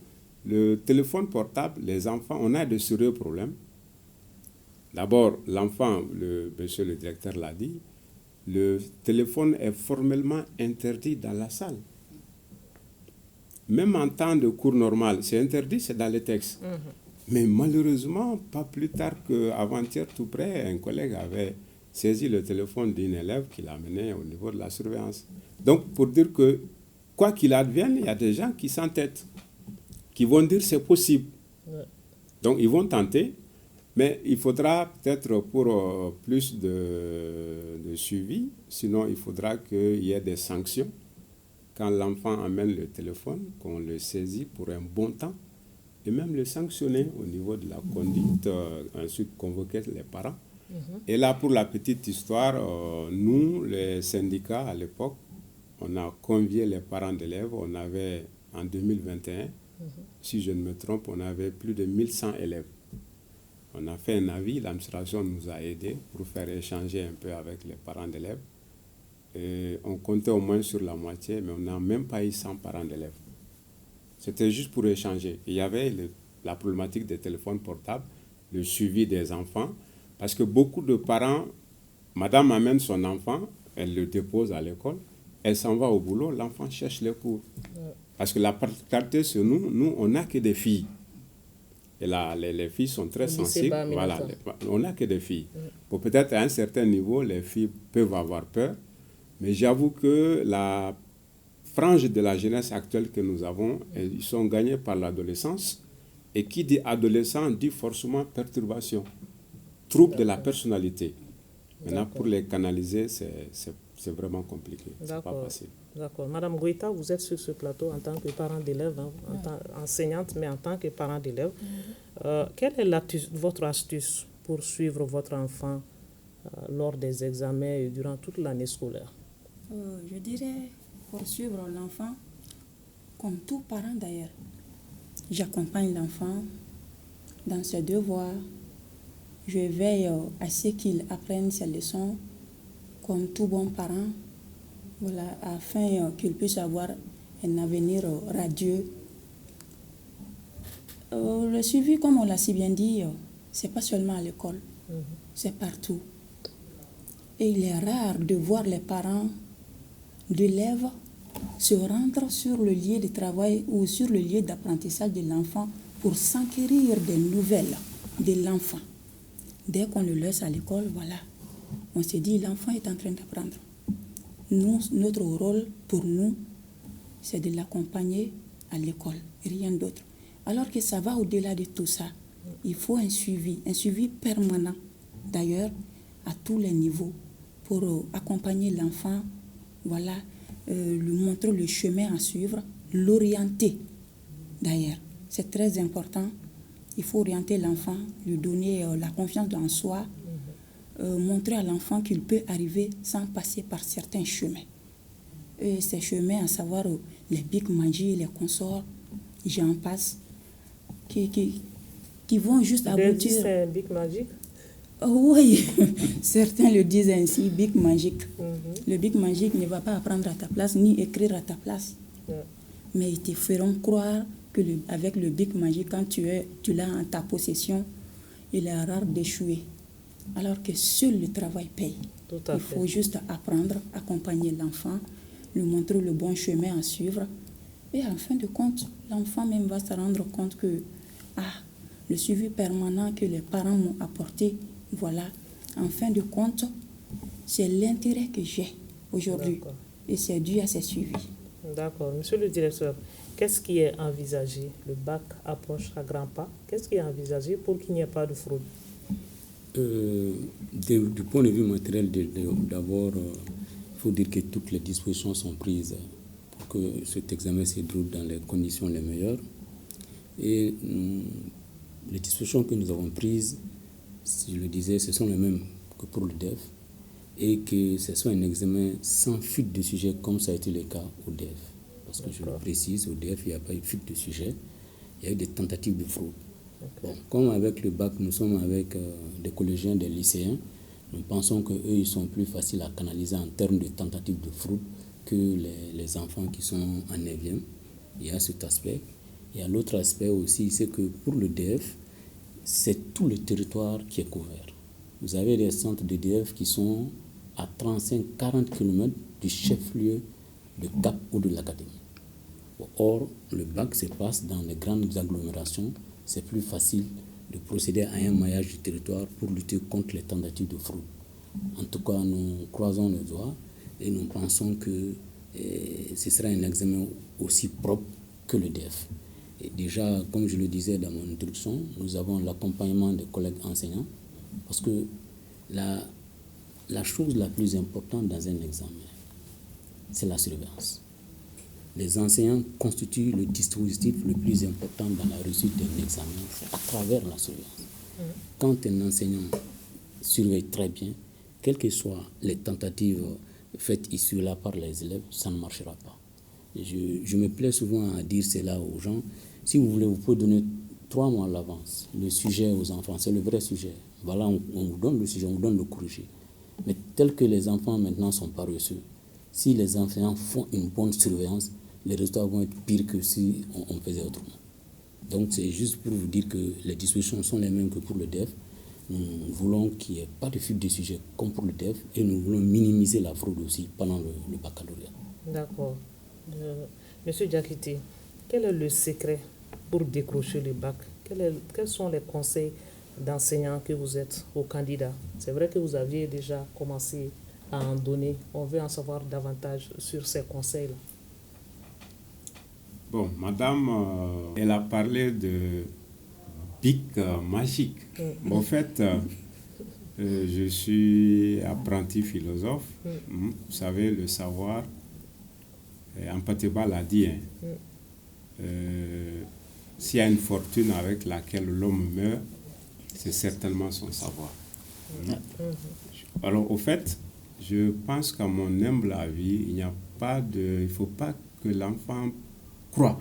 le téléphone portable, les enfants, on a de sérieux problèmes. D'abord, l'enfant, monsieur le directeur l'a dit, le téléphone est formellement interdit dans la salle. Même en temps de cours normal, c'est interdit, c'est dans les textes. Mais malheureusement, pas plus tard qu'avant-hier, tout près, un collègue avait saisi le téléphone d'une élève qui l'a mené au niveau de la surveillance. Donc, pour dire que, quoi qu'il advienne, il y a des gens qui s'entêtent, qui vont dire c'est possible. Ouais. Donc, ils vont tenter, mais il faudra peut-être pour plus de suivi, sinon il faudra qu'il y ait des sanctions. Quand l'enfant amène le téléphone, qu'on le saisit pour un bon temps, et même le sanctionner au niveau de la conduite, ensuite convoquer les parents. Et là, pour la petite histoire, nous, les syndicats à l'époque, on a convié les parents d'élèves. On avait, en 2021, si je ne me trompe, on avait plus de 1100 élèves. On a fait un avis, l'administration nous a aidés pour faire échanger un peu avec les parents d'élèves. Et on comptait au moins sur la moitié, mais on n'a même pas eu 100 parents d'élèves. C'était juste pour échanger. Il y avait la problématique des téléphones portables, le suivi des enfants, parce que beaucoup de parents, madame amène son enfant, elle le dépose à l'école, elle s'en va au boulot, l'enfant cherche les cours. Parce que la particularité sur nous, on n'a que des filles. Et là, les filles sont très sensibles. Voilà, on n'a que des filles. Bon, peut-être à un certain niveau, les filles peuvent avoir peur, mais j'avoue que la frange de la jeunesse actuelle que nous avons, ils sont gagnés par l'adolescence. Et qui dit adolescent dit forcément perturbation, trouble de la personnalité. Maintenant, pour les canaliser, c'est vraiment compliqué. C'est pas facile. D'accord. Madame Goïta, vous êtes sur ce plateau en tant que parent d'élève, en tant enseignante, mais en tant que parent d'élève. Quelle est votre astuce pour suivre votre enfant lors des examens et durant toute l'année scolaire? Je dirais, pour suivre l'enfant, comme tout parent d'ailleurs, j'accompagne l'enfant dans ses devoirs. Je veille à ce qu'il apprenne ses leçons comme tout bon parent, voilà, afin qu'il puisse avoir un avenir radieux. Le suivi, comme on l'a si bien dit, c'est pas seulement à l'école, c'est partout. Et il est rare de voir les parents d'élèves se rendre sur le lieu de travail ou sur le lieu d'apprentissage de l'enfant pour s'enquérir des nouvelles de l'enfant. Dès qu'on le laisse à l'école, voilà, on se dit l'enfant est en train d'apprendre. Nous, notre rôle pour nous, c'est de l'accompagner à l'école, rien d'autre. Alors que ça va au-delà de tout ça. Il faut un suivi permanent, d'ailleurs, à tous les niveaux, pour accompagner l'enfant, voilà, lui montrer le chemin à suivre, l'orienter, d'ailleurs. C'est très important. Il faut orienter l'enfant, lui donner la confiance en soi, montrer à l'enfant qu'il peut arriver sans passer par certains chemins. Et ces chemins, à savoir les Big Magic, les consorts, j'en passe, qui vont juste aboutir. C'est un Big Magic? Oui, certains le disent ainsi, Big Magic. Le Big Magic ne va pas apprendre à ta place, ni écrire à ta place. Mais ils te feront croire que avec le Big Magic, quand tu l'as en ta possession, il est rare d'échouer. Alors que seul le travail paye. Il faut juste apprendre, accompagner l'enfant, lui montrer le bon chemin à suivre. Et en fin de compte, l'enfant même va se rendre compte que le suivi permanent que les parents m'ont apporté, voilà, en fin de compte, c'est l'intérêt que j'ai aujourd'hui. Et c'est dû à ces suivis. D'accord. Monsieur le directeur, qu'est-ce qui est envisagé? Le bac approche à grands pas. Qu'est-ce qui est envisagé pour qu'il n'y ait pas de fraude? Du point de vue matériel, d'abord, il faut dire que toutes les dispositions sont prises pour que cet examen se déroule dans les conditions les meilleures. Et les dispositions que nous avons prises, si je le disais, ce sont les mêmes que pour le DEF, et que ce soit un examen sans fuite de sujet comme ça a été le cas au DEF. Parce que je le précise, au DEF, il n'y a pas eu de fuite de sujet, il y a eu des tentatives de fraude. Bon, comme avec le bac, nous sommes avec des collégiens, des lycéens, Nous pensons qu'eux, ils sont plus faciles à canaliser en termes de tentatives de fraude que les enfants qui sont en 9e. Il y a cet aspect. Il y a l'autre aspect aussi, c'est que pour le DF, c'est tout le territoire qui est couvert. Vous avez des centres de DF qui sont à 35-40 km du chef-lieu de Cap ou de l'Académie. Or, le bac se passe dans les grandes agglomérations. C'est plus facile de procéder à un maillage du territoire pour lutter contre les tentatives de fraude. En tout cas, nous croisons les doigts et nous pensons que ce sera un examen aussi propre que le DF. Et déjà, comme je le disais dans mon introduction, nous avons l'accompagnement des collègues enseignants parce que la chose la plus importante dans un examen, c'est la surveillance. Les enseignants constituent le dispositif le plus important dans la réussite d'un examen à travers la surveillance. Quand un enseignant surveille très bien, quelles que soient les tentatives faites ici-là par les élèves, ça ne marchera pas. Je me plais souvent à dire cela aux gens. Si vous voulez, vous pouvez donner 3 mois à l'avance le sujet aux enfants, c'est le vrai sujet. Voilà, on vous donne le sujet, on vous donne le corrigé. Mais tel que les enfants maintenant sont paresseux, si les enseignants font une bonne surveillance, les résultats vont être pires que si on faisait autrement. Donc c'est juste pour vous dire que les dispositions sont les mêmes que pour le DEF. Nous voulons qu'il n'y ait pas de fuite de sujet comme pour le DEF et nous voulons minimiser la fraude aussi pendant le baccalauréat. D'accord. Monsieur Diakité, quel est le secret pour décrocher le bac? Quels sont les conseils d'enseignants que vous êtes aux candidats? C'est vrai que vous aviez déjà commencé à en donner. On veut en savoir davantage sur ces conseils-là. Bon, madame, elle a parlé de bic magique. En fait, je suis apprenti philosophe. Vous savez, le savoir, Ampateba l'a dit, s'il y a une fortune avec laquelle l'homme meurt, c'est certainement son savoir. Alors, au fait, je pense qu'à mon humble avis, il ne faut pas que l'enfant croit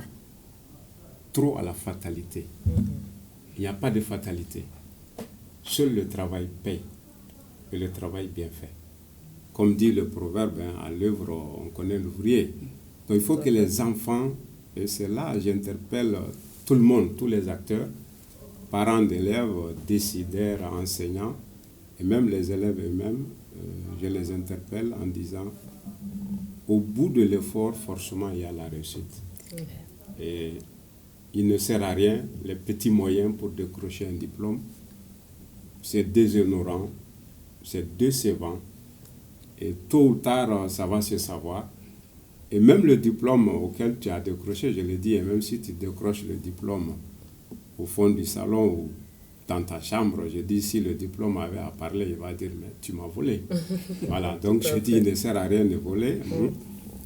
trop à la fatalité. Il n'y a pas de fatalité. Seul le travail paye, et le travail bien fait. Comme dit le proverbe, à l'œuvre, on connaît l'ouvrier. Donc il faut que les enfants, et c'est là j'interpelle tout le monde, tous les acteurs, parents d'élèves, décideurs, enseignants, et même les élèves eux-mêmes, je les interpelle en disant, au bout de l'effort, forcément, il y a la réussite. Et il ne sert à rien, les petits moyens pour décrocher un diplôme, c'est déshonorant, c'est décevant, et tôt ou tard, ça va se savoir. Et même le diplôme auquel tu as décroché, je l'ai dit, et même si tu décroches le diplôme au fond du salon ou dans ta chambre, je dis, si le diplôme avait à parler, il va dire, mais tu m'as volé. Voilà, donc je dis, il ne sert à rien de voler.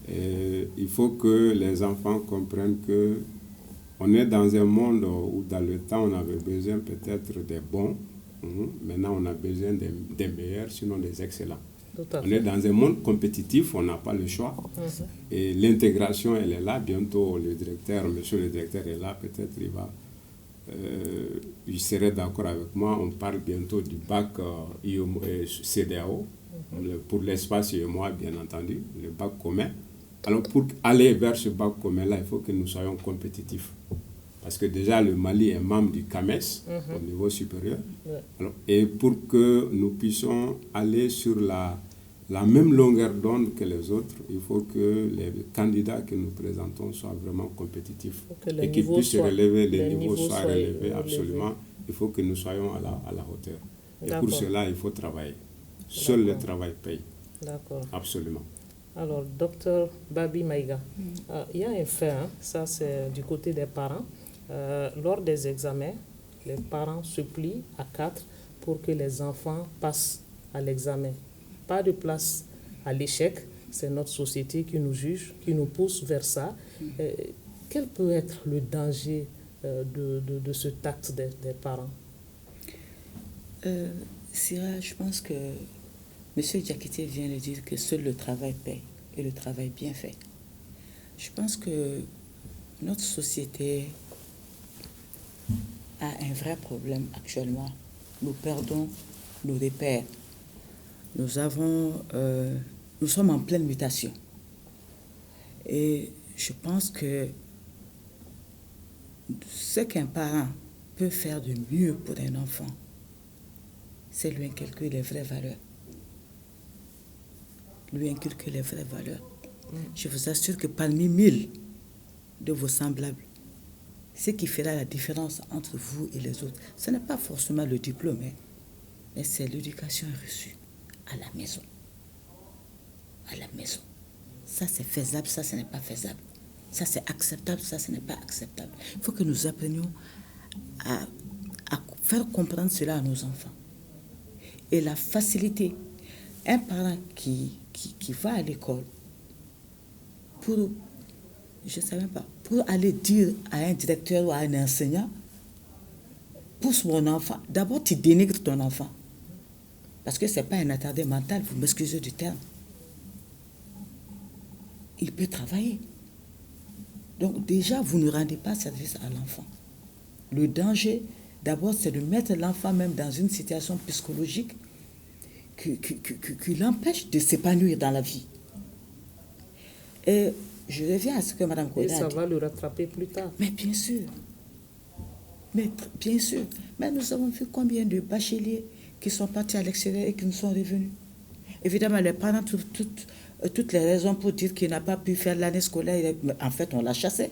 Et il faut que les enfants comprennent que on est dans un monde où dans le temps, on avait besoin peut-être des bons. Maintenant, on a besoin des meilleurs, sinon des excellents. On est dans un monde compétitif, on n'a pas le choix. Et l'intégration, elle est là. Bientôt, monsieur le directeur est là. Peut-être il serait d'accord avec moi. On parle bientôt du bac CEDEAO, pour l'espace UEMOA, bien entendu, le bac commun. Alors, pour aller vers ce bac commun-là, il faut que nous soyons compétitifs. Parce que déjà, le Mali est membre du CAMES, au niveau supérieur. Alors, et pour que nous puissions aller sur la même longueur d'onde que les autres, il faut que les candidats que nous présentons soient vraiment compétitifs. Et qu'ils puissent relever, les niveaux soient relevés, absolument. Il faut que nous soyons à la hauteur. Et pour cela, il faut travailler. Seul le travail paye. D'accord. Absolument. Alors, docteur Babi Maïga, il y a un fait, ça c'est du côté des parents. Lors des examens, les parents se plient à 4 pour que les enfants passent à l'examen. Pas de place à l'échec, c'est notre société qui nous juge, qui nous pousse vers ça. Quel peut être le danger de ce acte des parents? Sira, je pense que M. Diakité vient de dire que seul le travail paie, et le travail bien fait. Je pense que notre société a un vrai problème actuellement. Nous perdons nos repères. nous sommes en pleine mutation. Et je pense que ce qu'un parent peut faire de mieux pour un enfant, c'est lui inculquer les vraies valeurs. Lui inculquer les vraies valeurs. Je vous assure que parmi 1000 de vos semblables, ce qui fera la différence entre vous et les autres, ce n'est pas forcément le diplôme, mais c'est l'éducation reçue à la maison. À la maison. Ça, c'est faisable, ça, ce n'est pas faisable. Ça, c'est acceptable, ça, ce n'est pas acceptable. Il faut que nous apprenions à faire comprendre cela à nos enfants. Et la facilité, un parent qui va à l'école pour, je ne sais même pas, pour aller dire à un directeur ou à un enseignant, pousse mon enfant, d'abord tu dénigres ton enfant. Parce que ce n'est pas un attardé mental, vous m'excusez du terme. Il peut travailler. Donc déjà, vous ne rendez pas service à l'enfant. Le danger, d'abord, c'est de mettre l'enfant même dans une situation psychologique qui l'empêche de s'épanouir dans la vie. Et je reviens à ce que Mme Koda a dit. Et ça va le rattraper plus tard. Mais bien sûr. Mais bien sûr. Mais nous avons vu combien de bacheliers qui sont partis à l'extérieur et qui nous sont revenus. Évidemment, les parents, toutes les raisons pour dire qu'il n'a pas pu faire l'année scolaire, en fait, on l'a chassé.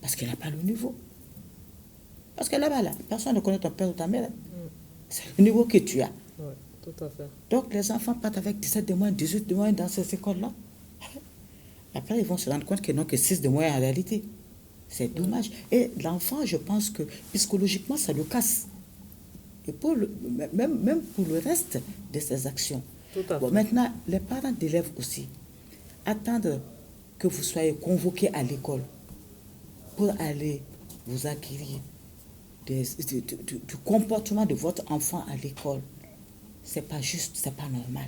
Parce qu'il n'a pas le niveau. Parce que là-bas, personne ne connaît ton père ou ta mère. C'est le niveau que tu as. Oui, tout à fait. Donc, les enfants partent avec 17 de moins, 18 de moins dans ces écoles-là. Après, ils vont se rendre compte qu'ils n'ont que 6 de moins en réalité. C'est dommage. Et l'enfant, je pense que psychologiquement, ça le casse. Et même pour le reste de ses actions. Tout à fait. Bon, maintenant, les parents d'élèves aussi, attendre que vous soyez convoqués à l'école pour aller vous acquérir du comportement de votre enfant à l'école, c'est pas juste, c'est pas normal.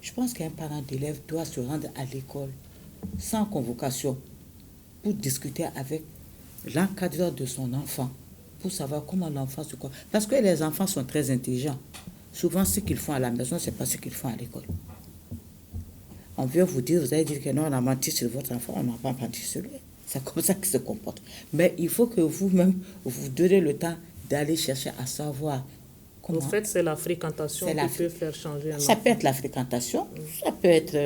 Je pense qu'un parent d'élève doit se rendre à l'école sans convocation pour discuter avec l'encadreur de son enfant pour savoir comment l'enfant se comporte. Parce que les enfants sont très intelligents. Souvent, ce qu'ils font à la maison, c'est pas ce qu'ils font à l'école. On vient vous dire, vous allez dire que non, on a menti sur votre enfant, on n'a pas menti sur lui. C'est comme ça qu'il se comporte. Mais il faut que vous-même, vous donnez le temps d'aller chercher à savoir comment... En fait, c'est la fréquentation qui peut faire changer un enfant. Ça peut être la fréquentation, ça peut être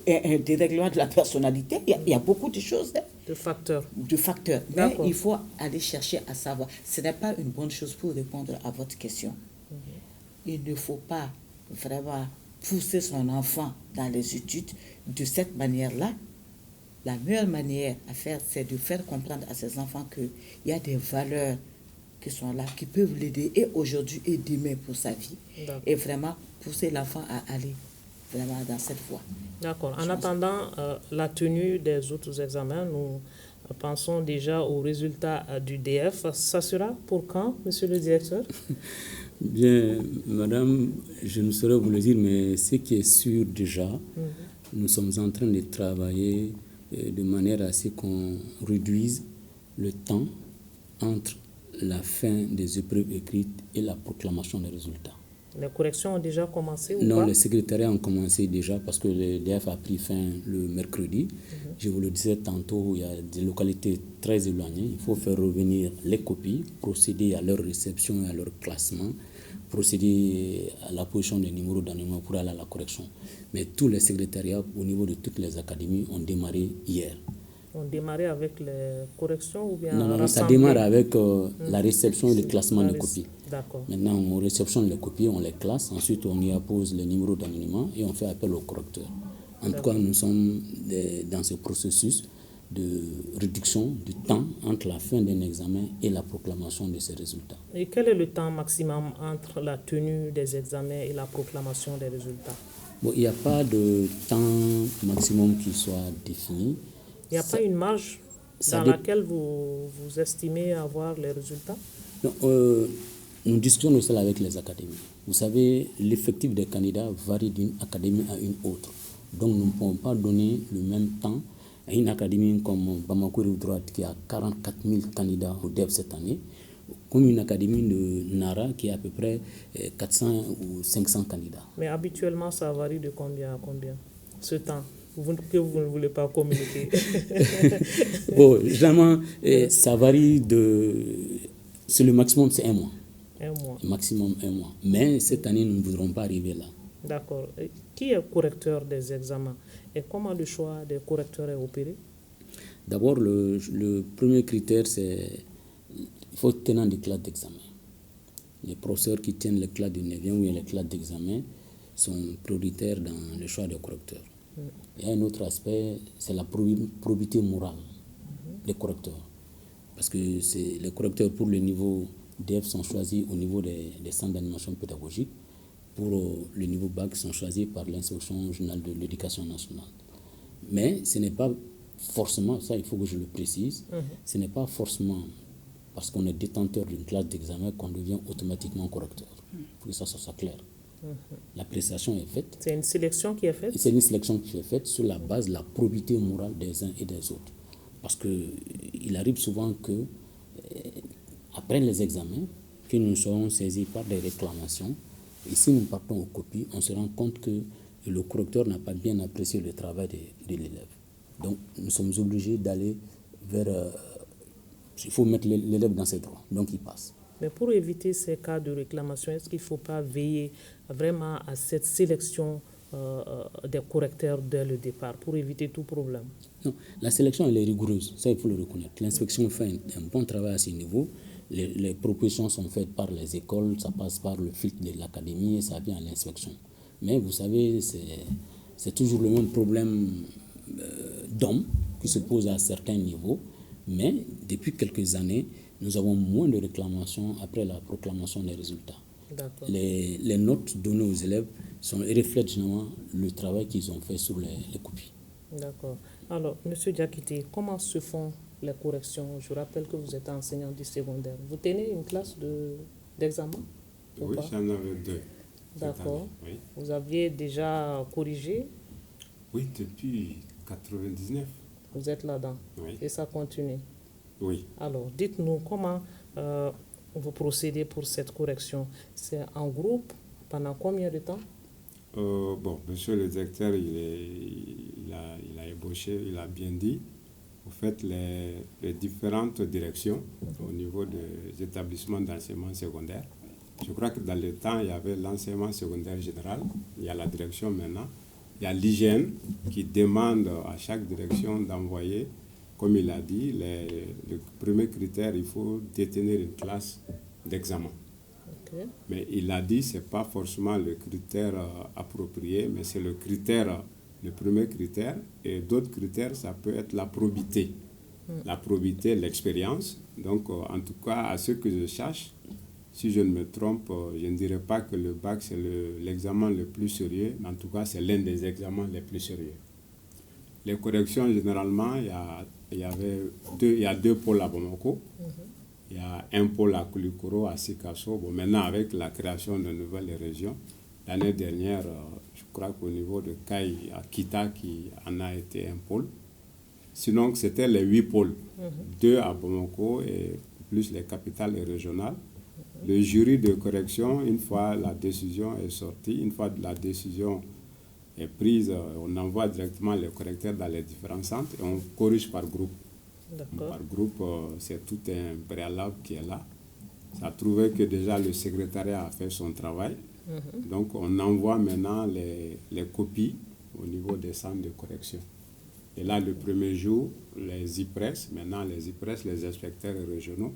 un dérèglement de la personnalité. Il y a beaucoup de choses. De facteurs. De facteurs. Mais il faut aller chercher à savoir. Ce n'est pas une bonne chose pour répondre à votre question. Il ne faut pas vraiment pousser son enfant dans les études de cette manière-là. La meilleure manière à faire, c'est de faire comprendre à ses enfants qu'il y a des valeurs qui sont là, qui peuvent l'aider et aujourd'hui et demain pour sa vie. Et vraiment pousser l'enfant à aller vraiment dans cette voie. D'accord. En attendant la tenue des autres examens, nous pensons déjà aux résultats du DF. Ça sera pour quand, monsieur le directeur? Bien, madame, je ne saurais vous le dire, mais ce qui est sûr déjà, nous sommes en train de travailler de manière à ce qu'on réduise le temps entre la fin des épreuves écrites et la proclamation des résultats. Les corrections ont déjà commencé ou non, pas? les secrétariats ont commencé déjà parce que le DF a pris fin le mercredi. Je vous le disais tantôt, il y a des localités très éloignées. Il faut faire revenir les copies, procéder à leur réception et à leur classement, procéder à la position des numéros d'annulement pour aller à la correction. Mais tous les secrétariats au niveau de toutes les académies ont démarré hier. On démarrait avec les corrections ou bien Non, ça démarre avec la réception et le classement des copies. D'accord. Maintenant, on réceptionne les copies, on les classe, ensuite on y appose les numéros d'anonymat et on fait appel au correcteur. En tout cas, nous sommes dans ce processus de réduction du temps entre la fin d'un examen et la proclamation de ces résultats. Et quel est le temps maximum entre la tenue des examens et la proclamation des résultats? Bon, il n'y a pas de temps maximum qui soit défini. Il n'y a pas une marge dans laquelle vous estimez avoir les résultats? Non, nous discutons de cela avec les académies. Vous savez, l'effectif des candidats varie d'une académie à une autre. Donc, nous ne pouvons pas donner le même temps à une académie comme Bamako Rive Droite qui a 44 000 candidats au DEF cette année, comme une académie de Nara qui a à peu près 400 ou 500 candidats. Mais habituellement, ça varie de combien à combien, ce temps que vous ne voulez pas communiquer? Bon, généralement, ça varie c'est le maximum, c'est 1 mois. 1 mois. Maximum 1 mois. Mais cette année, nous ne voudrons pas arriver là. D'accord. Qui est correcteur des examens et comment le choix des correcteurs est opéré? D'abord, le premier critère, c'est il faut tenir des classes d'examen. Les professeurs qui tiennent les classes de 9e ou les classes d'examen sont prioritaires dans le choix des correcteurs. Il y a un autre aspect, c'est la probité morale des correcteurs. Parce que les correcteurs pour le niveau DEF sont choisis au niveau des centres d'animation pédagogique. Pour le niveau bac, sont choisis par l'inspection générale de l'éducation nationale. Mais ce n'est pas forcément, ça il faut que je le précise, ce n'est pas forcément parce qu'on est détenteur d'une classe d'examen qu'on devient automatiquement correcteur. Pour que ça soit clair. L'appréciation est faite. C'est une sélection qui est faite? C'est une sélection qui est faite sur la base de la probité morale des uns et des autres. Parce qu'il arrive souvent que, après les examens, que nous serons saisis par des réclamations. Et si nous partons aux copies, on se rend compte que le correcteur n'a pas bien apprécié le travail de l'élève. Donc, nous sommes obligés d'aller vers... il faut mettre l'élève dans ses droits, donc il passe. Mais pour éviter ces cas de réclamation, est-ce qu'il ne faut pas veiller vraiment à cette sélection des correcteurs dès le départ pour éviter tout problème? Non, la sélection elle est rigoureuse, ça il faut le reconnaître. L'inspection fait un bon travail à ce niveau. Les propositions sont faites par les écoles, ça passe par le filtre de l'académie et ça vient à l'inspection. Mais vous savez, c'est toujours le même problème d'hommes qui se pose à certains niveaux. Mais depuis quelques années, nous avons moins de réclamations après la proclamation des résultats. Les notes données aux élèves reflètent généralement le travail qu'ils ont fait sur les copies. D'accord. Alors, M. Diakité, comment se font les corrections? Je rappelle que vous êtes enseignant du secondaire. Vous tenez une classe d'examen? Oui, j'en avais 2. D'accord. Oui. Vous aviez déjà corrigé? Oui, depuis 1999. Vous êtes là-dedans? Oui. Et ça continue? Oui. Alors, dites-nous comment vous procédez pour cette correction. C'est en groupe? Pendant combien de temps? Bon, monsieur le directeur, il a ébauché, il a bien dit. Vous faites les différentes directions au niveau des établissements d'enseignement secondaire. Je crois que dans le temps, il y avait l'enseignement secondaire général, il y a la direction maintenant, il y a l'hygiène qui demande à chaque direction d'envoyer, comme il a dit, le premier critère, il faut détenir une classe d'examen. Okay. Mais il a dit, ce n'est pas forcément le critère approprié, mais c'est le premier critère. Et d'autres critères, ça peut être la probité. La probité, l'expérience. Donc, en tout cas, à ce que je cherche, si je ne me trompe, je ne dirais pas que le bac, c'est l'examen le plus sérieux, mais en tout cas, c'est l'un des examens les plus sérieux. Les corrections, généralement, il y a 2 pôles à Bamako. Il y a un pôle à Koulikoro, à Sikasso. Bon, maintenant, avec la création de nouvelles régions, l'année dernière, je crois qu'au niveau de Kaï, à Kita, qui en a été un pôle. Sinon, c'était les 8 pôles. 2 à Bamako et plus les capitales et régionales. Le jury de correction, une fois la décision est sortie, une fois la décision est prise, on envoie directement les correcteurs dans les différents centres et on corrige par groupe. Par groupe, c'est tout un préalable qui est là. Ça a trouvé que déjà le secrétariat a fait son travail. Donc on envoie maintenant les copies au niveau des centres de correction. Et là, le premier jour, les IPRES, maintenant les IPRES, les inspecteurs régionaux,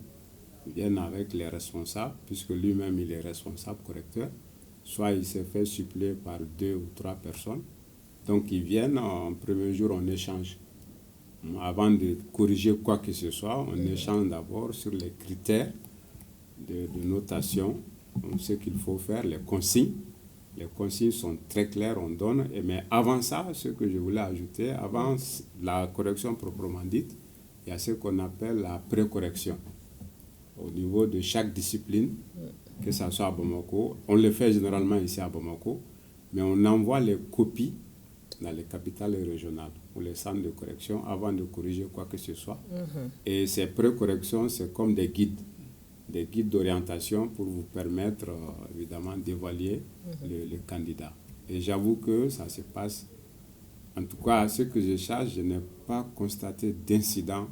viennent avec les responsables, puisque lui-même il est responsable correcteur. Soit il s'est fait suppléer par 2 ou 3 personnes. Donc ils viennent, en premier jour on échange. Avant de corriger quoi que ce soit, on échange d'abord sur les critères de notation, ce qu'il faut faire, les consignes. Les consignes sont très claires, on donne. Mais avant ça, ce que je voulais ajouter, avant la correction proprement dite, il y a ce qu'on appelle la pré-correction. Au niveau de chaque discipline, que ce soit à Bamako, on le fait généralement ici à Bamako, mais on envoie les copies dans les capitales régionales ou les centres de correction avant de corriger quoi que ce soit. Et ces pré-corrections, c'est comme des guides. des guides d'orientation pour vous permettre, évidemment, d'évaluer le candidat. Et j'avoue que ça se passe, en tout cas, à ce que je cherche, je n'ai pas constaté d'incident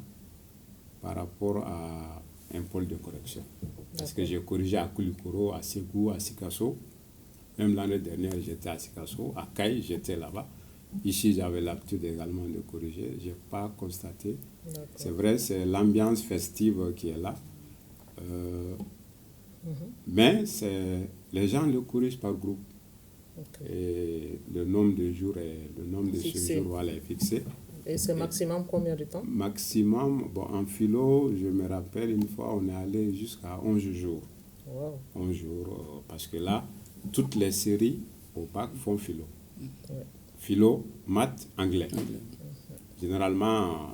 par rapport à un pôle de correction. Parce que j'ai corrigé à Koulikoro, à Ségou, à Sikasso. Même l'année dernière, j'étais à Sikasso. À Caille, j'étais là-bas. Ici, j'avais l'habitude également de corriger. Je n'ai pas constaté. C'est vrai, c'est l'ambiance festive qui est là. Mais les gens le corrigent par groupe. Et le nombre de jours le nombre de séjours voilà, est fixé. Et c'est maximum combien de temps? Maximum, en philo, je me rappelle une fois, on est allé jusqu'à 11 jours. Wow. 11 jours, parce que là, toutes les séries au bac font philo. Philo, maths, anglais. Généralement,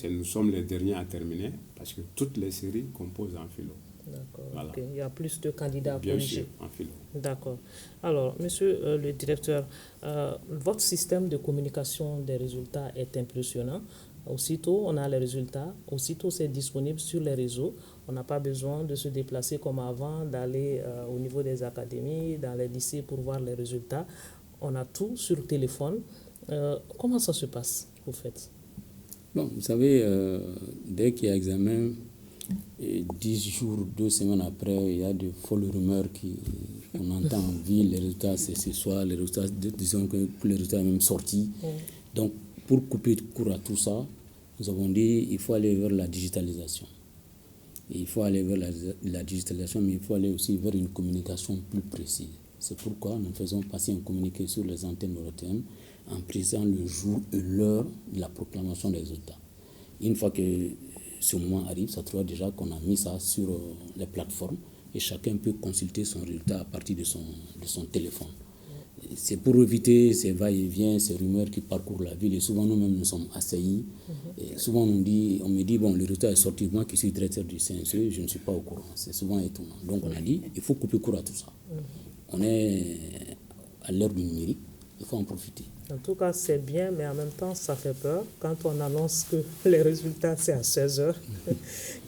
nous sommes les derniers à terminer, parce que toutes les séries composent en philo. D'accord. Voilà. Okay. Il y a plus de candidats à Bien corriger. sûr, en philo. D'accord. Alors, monsieur le directeur, votre système de communication des résultats est impressionnant. Aussitôt, on a les résultats. Aussitôt, c'est disponible sur les réseaux. On n'a pas besoin de se déplacer comme avant, d'aller au niveau des académies, dans les lycées pour voir les résultats. On a tout sur le téléphone. Comment ça se passe, vous faites? Bon, vous savez, dès qu'il y a examen, et 10 jours, 2 semaines après, il y a de folles rumeurs qu'on entend en ville. Les résultats, c'est ce soir. Les résultats, disons que les résultats sont même sortis. Donc, pour couper court à tout ça, nous avons dit qu'il faut aller vers la digitalisation. Et il faut aller vers la digitalisation, mais il faut aller aussi vers une communication plus précise. C'est pourquoi nous faisons passer un communiqué sur les antennes européennes en précisant le jour et l'heure de la proclamation des résultats. Une fois que ce moment arrive, ça trouve déjà qu'on a mis ça sur les plateformes et chacun peut consulter son résultat à partir de son téléphone. C'est pour éviter ces va-et-vient, ces rumeurs qui parcourent la ville. Et souvent, nous-mêmes, nous sommes assaillis. Et souvent, on me dit, bon, le résultat est sorti. Moi qui suis directeur du CNCE, je ne suis pas au courant. C'est souvent étonnant. Donc, on a dit, il faut couper court à tout ça. On est à l'ère du numérique. Il faut en profiter. En tout cas, c'est bien, mais en même temps, ça fait peur quand on annonce que les résultats, c'est à 16 heures.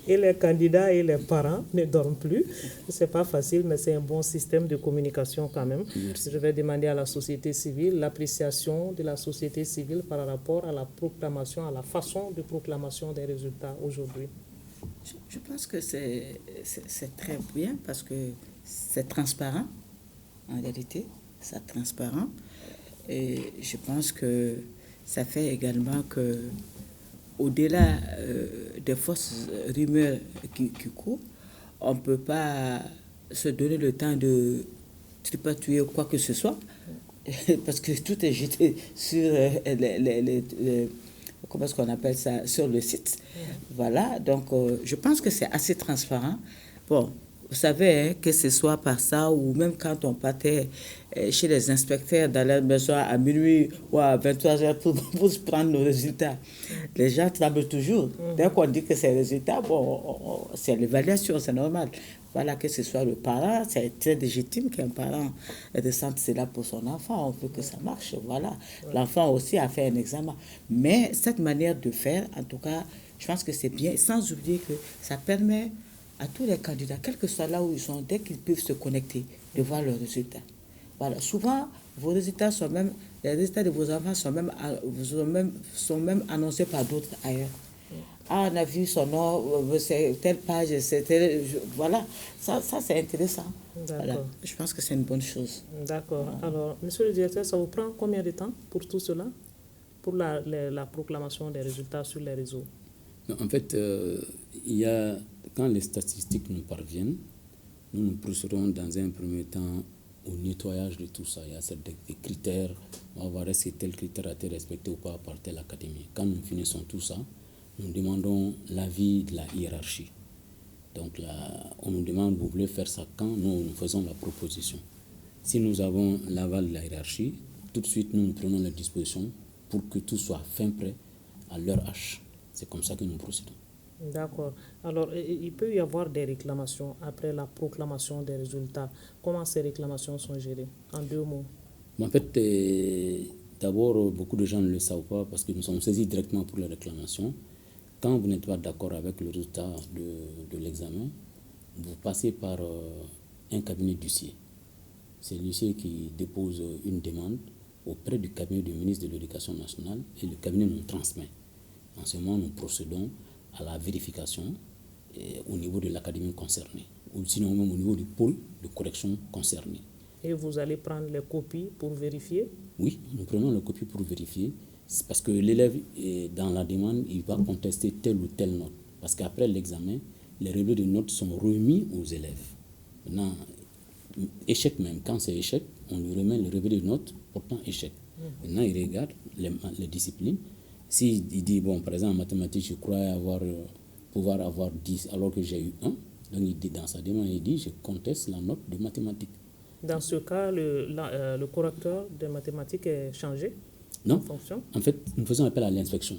Et les candidats et les parents ne dorment plus. Ce n'est pas facile, mais c'est un bon système de communication quand même. Merci. Je vais demander à la société civile l'appréciation de la société civile par rapport à la proclamation, à la façon de proclamation des résultats aujourd'hui. Je pense que c'est très bien parce que c'est transparent, en réalité, c'est transparent. Et je pense que ça fait également que, au-delà des fausses rumeurs qui courent, on ne peut pas se donner le temps de tripatouiller quoi que ce soit, parce que tout est jeté sur comment est-ce qu'on appelle ça, sur le site. Voilà, donc je pense que c'est assez transparent. Bon, vous savez, hein, que ce soit par ça ou même quand on partait chez les inspecteurs dans leur maison à minuit ou à 23h pour prendre nos résultats, les gens tremblent toujours. Dès qu'on dit que c'est les résultats, bon, c'est l'évaluation, c'est normal. Voilà, que ce soit le parent, c'est très légitime qu'un parent ressente cela pour son enfant. On veut que ça marche, voilà. L'enfant aussi a fait un examen. Mais cette manière de faire, en tout cas, je pense que c'est bien, sans oublier que ça permet à tous les candidats, quel que soit là où ils sont, dès qu'ils peuvent se connecter, de voir leurs résultats. Voilà. Souvent, vos résultats sont même, les résultats de vos enfants sont même annoncés par d'autres ailleurs. Ah, on a vu son nom, c'est telle page, c'est telle... Voilà, ça c'est intéressant. Voilà. Je pense que c'est une bonne chose. D'accord. Voilà. Alors, monsieur le directeur, ça vous prend combien de temps pour tout cela? Pour la proclamation des résultats sur les réseaux? En fait, il y a, quand les statistiques nous parviennent, nous procédons dans un premier temps au nettoyage de tout ça. Il y a des critères, on va voir si tel critère a été respecté ou pas par telle académie. Quand nous finissons tout ça, nous demandons l'avis de la hiérarchie. Donc là, on nous demande, vous voulez faire ça quand? Nous faisons la proposition. Si nous avons l'aval de la hiérarchie, tout de suite, nous prenons les dispositions pour que tout soit fin prêt à l'heure H. C'est comme ça que nous procédons. D'accord. Alors, il peut y avoir des réclamations après la proclamation des résultats. Comment ces réclamations sont gérées? En 2 mots. En fait, d'abord, beaucoup de gens ne le savent pas parce que nous sommes saisis directement pour les réclamations. Quand vous n'êtes pas d'accord avec le résultat de l'examen, vous passez par un cabinet d'huissier. C'est l'huissier qui dépose une demande auprès du cabinet du ministre de l'Éducation nationale et le cabinet nous transmet. En ce moment, nous procédons à la vérification au niveau de l'académie concernée, ou sinon même au niveau du pôle de correction concerné. Et vous allez prendre les copies pour vérifier? Oui, nous prenons les copies pour vérifier. C'est parce que l'élève, dans la demande, il va contester telle ou telle note. Parce qu'après l'examen, les relevés de notes sont remis aux élèves. Maintenant, échec même, quand c'est échec, on lui remet le relevé de notes portant échec. Maintenant, il regarde les disciplines. S'il dit, bon, par exemple, en mathématiques, je crois pouvoir avoir 10 alors que j'ai eu 1, donc il dit, dans sa demande, il dit, je conteste la note de mathématiques. Dans ce cas, le correcteur de mathématiques est changé? Non, en fonction? En fait, nous faisons appel à l'inspection.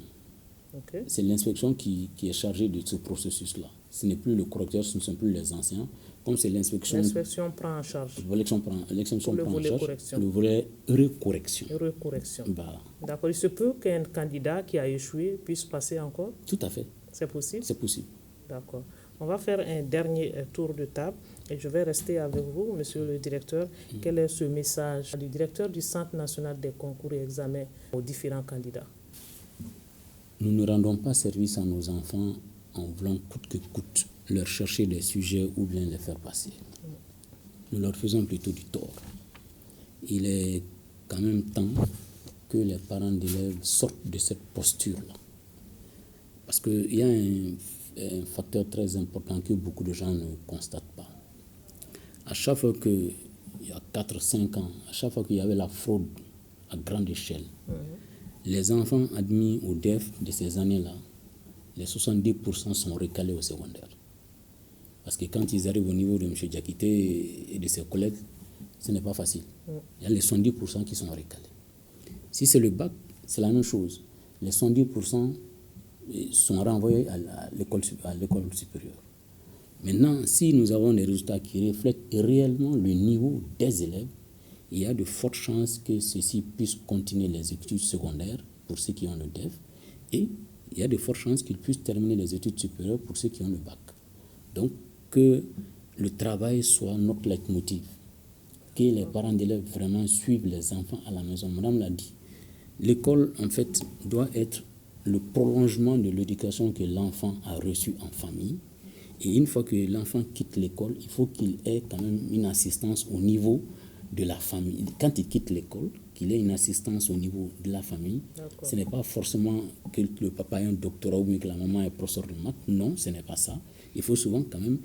Okay. C'est l'inspection qui est chargée de ce processus-là. Ce n'est plus le correcteur, ce ne sont plus les enseignants. Comme c'est l'inspection... L'inspection prend en charge. L'inspection prend en charge correction. Le volet recorrection. Recorrection. Voilà. D'accord. Il se peut qu'un candidat qui a échoué puisse passer encore? Tout à fait. C'est possible? C'est possible. D'accord. On va faire un dernier tour de table et je vais rester avec vous, monsieur le directeur. Quel est ce message du directeur du Centre national des concours et examens aux différents candidats? Nous ne rendons pas service à nos enfants en voulant coûte que coûte leur chercher des sujets ou bien les faire passer. Nous leur faisons plutôt du tort. Il est quand même temps que les parents d'élèves sortent de cette posture-là. Parce qu'il y a un facteur très important que beaucoup de gens ne constatent pas. À chaque fois qu'il y a 4-5 ans, à chaque fois qu'il y avait la fraude à grande échelle, les enfants admis au DEF de ces années-là, les 70% sont recalés au secondaire. Parce que quand ils arrivent au niveau de M. Diakité et de ses collègues, ce n'est pas facile. Il y a les 70% qui sont recalés. Si c'est le bac, c'est la même chose. Les 70% sont renvoyés à l'école supérieure. Maintenant, si nous avons des résultats qui reflètent réellement le niveau des élèves, il y a de fortes chances que ceux-ci puissent continuer les études secondaires pour ceux qui ont le DEF et il y a de fortes chances qu'ils puissent terminer les études supérieures pour ceux qui ont le bac. Donc, que le travail soit notre leitmotiv, que les parents d'élèves vraiment suivent les enfants à la maison. Madame l'a dit, l'école, en fait, doit être le prolongement de l'éducation que l'enfant a reçue en famille. Et une fois que l'enfant quitte l'école, il faut qu'il ait quand même une assistance au niveau de la famille. Quand il quitte l'école, qu'il ait une assistance au niveau de la famille. Ce n'est pas forcément que le papa ait un doctorat ou que la maman est professeur de maths. Non, ce n'est pas ça. Il faut souvent quand même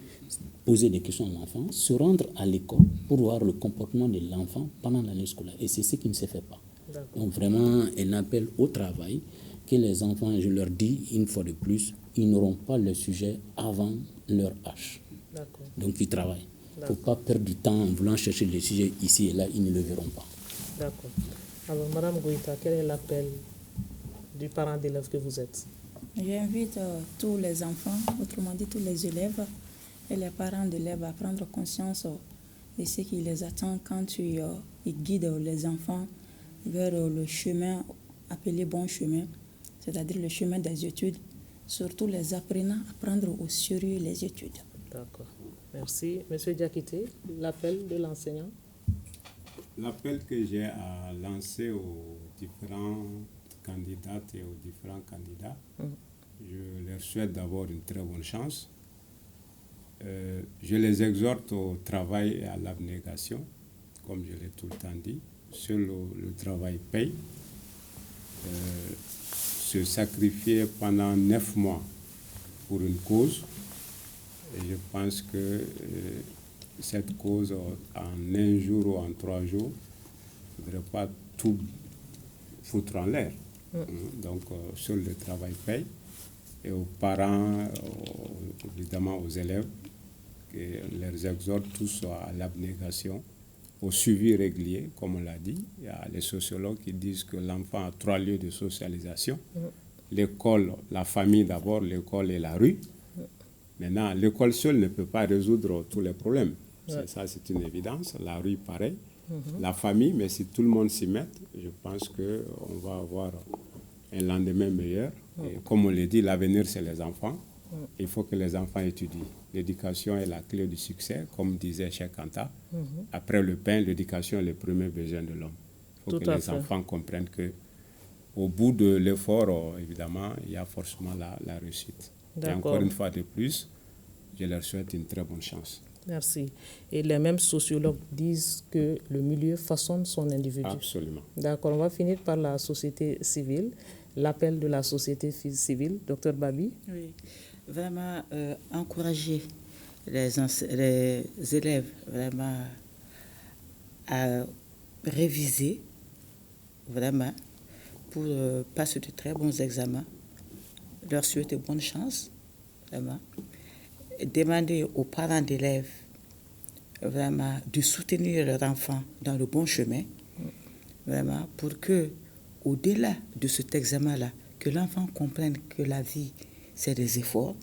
poser des questions à l'enfant, se rendre à l'école pour voir le comportement de l'enfant pendant l'année scolaire. Et c'est ce qui ne se fait pas. Donc vraiment, un appel au travail que les enfants, je leur dis une fois de plus, ils n'auront pas le sujet avant leur âge. Donc ils travaillent. Il ne faut pas perdre du temps en voulant chercher les sujets ici et là, ils ne le verront pas. D'accord. Alors, Madame Goïta, quel est l'appel du parent d'élève que vous êtes? J'invite tous les enfants, autrement dit tous les élèves et les parents d'élèves à prendre conscience de ce qui les attend quand ils guident les enfants vers le chemin appelé bon chemin, c'est-à-dire le chemin des études, surtout les apprenant à prendre au sérieux les études. D'accord. Merci. Monsieur Diakité, l'appel de l'enseignant? L'appel que j'ai à lancer aux différentes candidates et aux différents candidats, je leur souhaite d'abord une très bonne chance. Je les exhorte au travail et à l'abnégation, comme je l'ai tout le temps dit. Seul le travail paye. Se sacrifier pendant 9 mois pour une cause. Et je pense que cette cause, en 1 jour ou en 3 jours, il ne faudrait pas tout foutre en l'air. Donc, seul le travail paye. Et aux parents, évidemment aux élèves, que les exhorte tous à l'abnégation, au suivi régulier, comme on l'a dit. Il y a les sociologues qui disent que l'enfant a 3 lieux de socialisation. L'école, la famille d'abord, l'école et la rue. Maintenant, l'école seule ne peut pas résoudre tous les problèmes. Ça, c'est une évidence. La rue, pareil. La famille, mais si tout le monde s'y met, je pense qu'on va avoir un lendemain meilleur. Et comme on l'a dit, l'avenir, c'est les enfants. il faut que les enfants étudient. L'éducation est la clé du succès, comme disait Cheikh Anta. Après le pain, l'éducation est le premier besoin de l'homme. Il faut que les enfants comprennent qu'au bout de l'effort, évidemment, il y a forcément la réussite. Et encore une fois de plus, je leur souhaite une très bonne chance. Merci. Et les mêmes sociologues disent que le milieu façonne son individu. Absolument. D'accord, on va finir par la société civile. L'appel de la société civile, Dr Babi. Oui, vraiment encourager les élèves vraiment à réviser, vraiment, pour passer de très bons examens. Leur souhaiter bonne chance, vraiment. Demander aux parents d'élèves vraiment de soutenir leurs enfants dans le bon chemin, vraiment, pour que, au-delà de cet examen-là, que l'enfant comprenne que la vie, c'est des efforts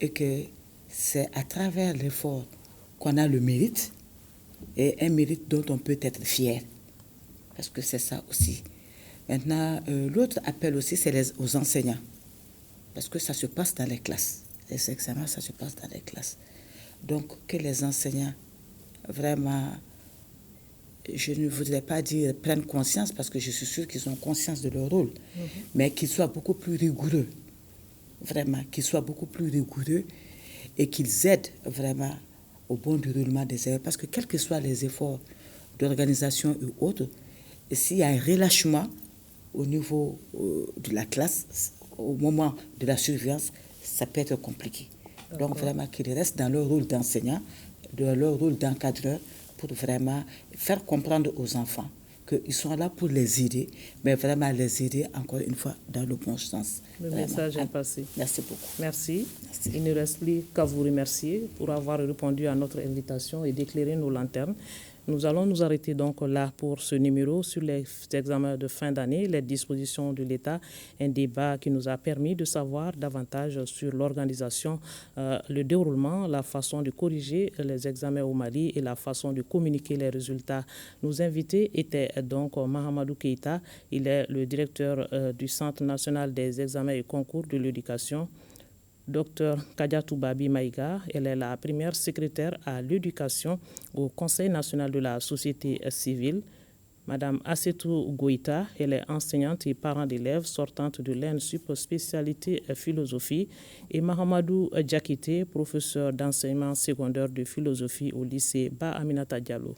et que c'est à travers l'effort qu'on a le mérite et un mérite dont on peut être fier. Parce que c'est ça aussi. Maintenant, l'autre appel aussi, c'est aux enseignants. Parce que ça se passe dans les classes. Les examens, ça se passe dans les classes. Donc, que les enseignants, vraiment, je ne voudrais pas dire prennent conscience, parce que je suis sûre qu'ils ont conscience de leur rôle, mais qu'ils soient beaucoup plus rigoureux, vraiment, qu'ils soient beaucoup plus rigoureux et qu'ils aident vraiment au bon déroulement des élèves. Parce que quels que soient les efforts d'organisation et autres, s'il y a un relâchement au niveau de la classe, au moment de la surveillance, ça peut être compliqué. Donc vraiment qu'ils restent dans leur rôle d'enseignant, dans leur rôle d'encadreur, pour vraiment faire comprendre aux enfants qu'ils sont là pour les aider, mais vraiment les aider encore une fois dans le bon sens. Le message est passé. Merci beaucoup. Merci. Il ne reste plus qu'à vous remercier pour avoir répondu à notre invitation et d'éclairer nos lanternes. Nous allons nous arrêter donc là pour ce numéro sur les examens de fin d'année, les dispositions de l'État, un débat qui nous a permis de savoir davantage sur l'organisation, le déroulement, la façon de corriger les examens au Mali et la façon de communiquer les résultats. Nos invités étaient donc Mahamadou Keïta, il est le directeur du Centre national des examens et concours de l'éducation. Dr Kadiatou Babi Maïga, elle est la première secrétaire à l'éducation au Conseil national de la société civile. Madame Assetou Goïta, elle est enseignante et parent d'élèves sortante de l'ENSUP spécialité philosophie. Et Mahamadou Diakité, professeur d'enseignement secondaire de philosophie au lycée Ba Aminata Diallo.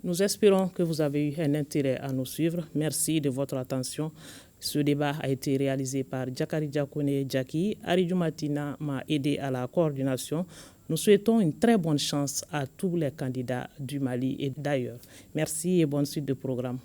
Nous espérons que vous avez eu un intérêt à nous suivre. Merci de votre attention. Ce débat a été réalisé par Diakari Diakone Diaki. Aridou Matina m'a aidé à la coordination. Nous souhaitons une très bonne chance à tous les candidats du Mali et d'ailleurs. Merci et bonne suite de programme.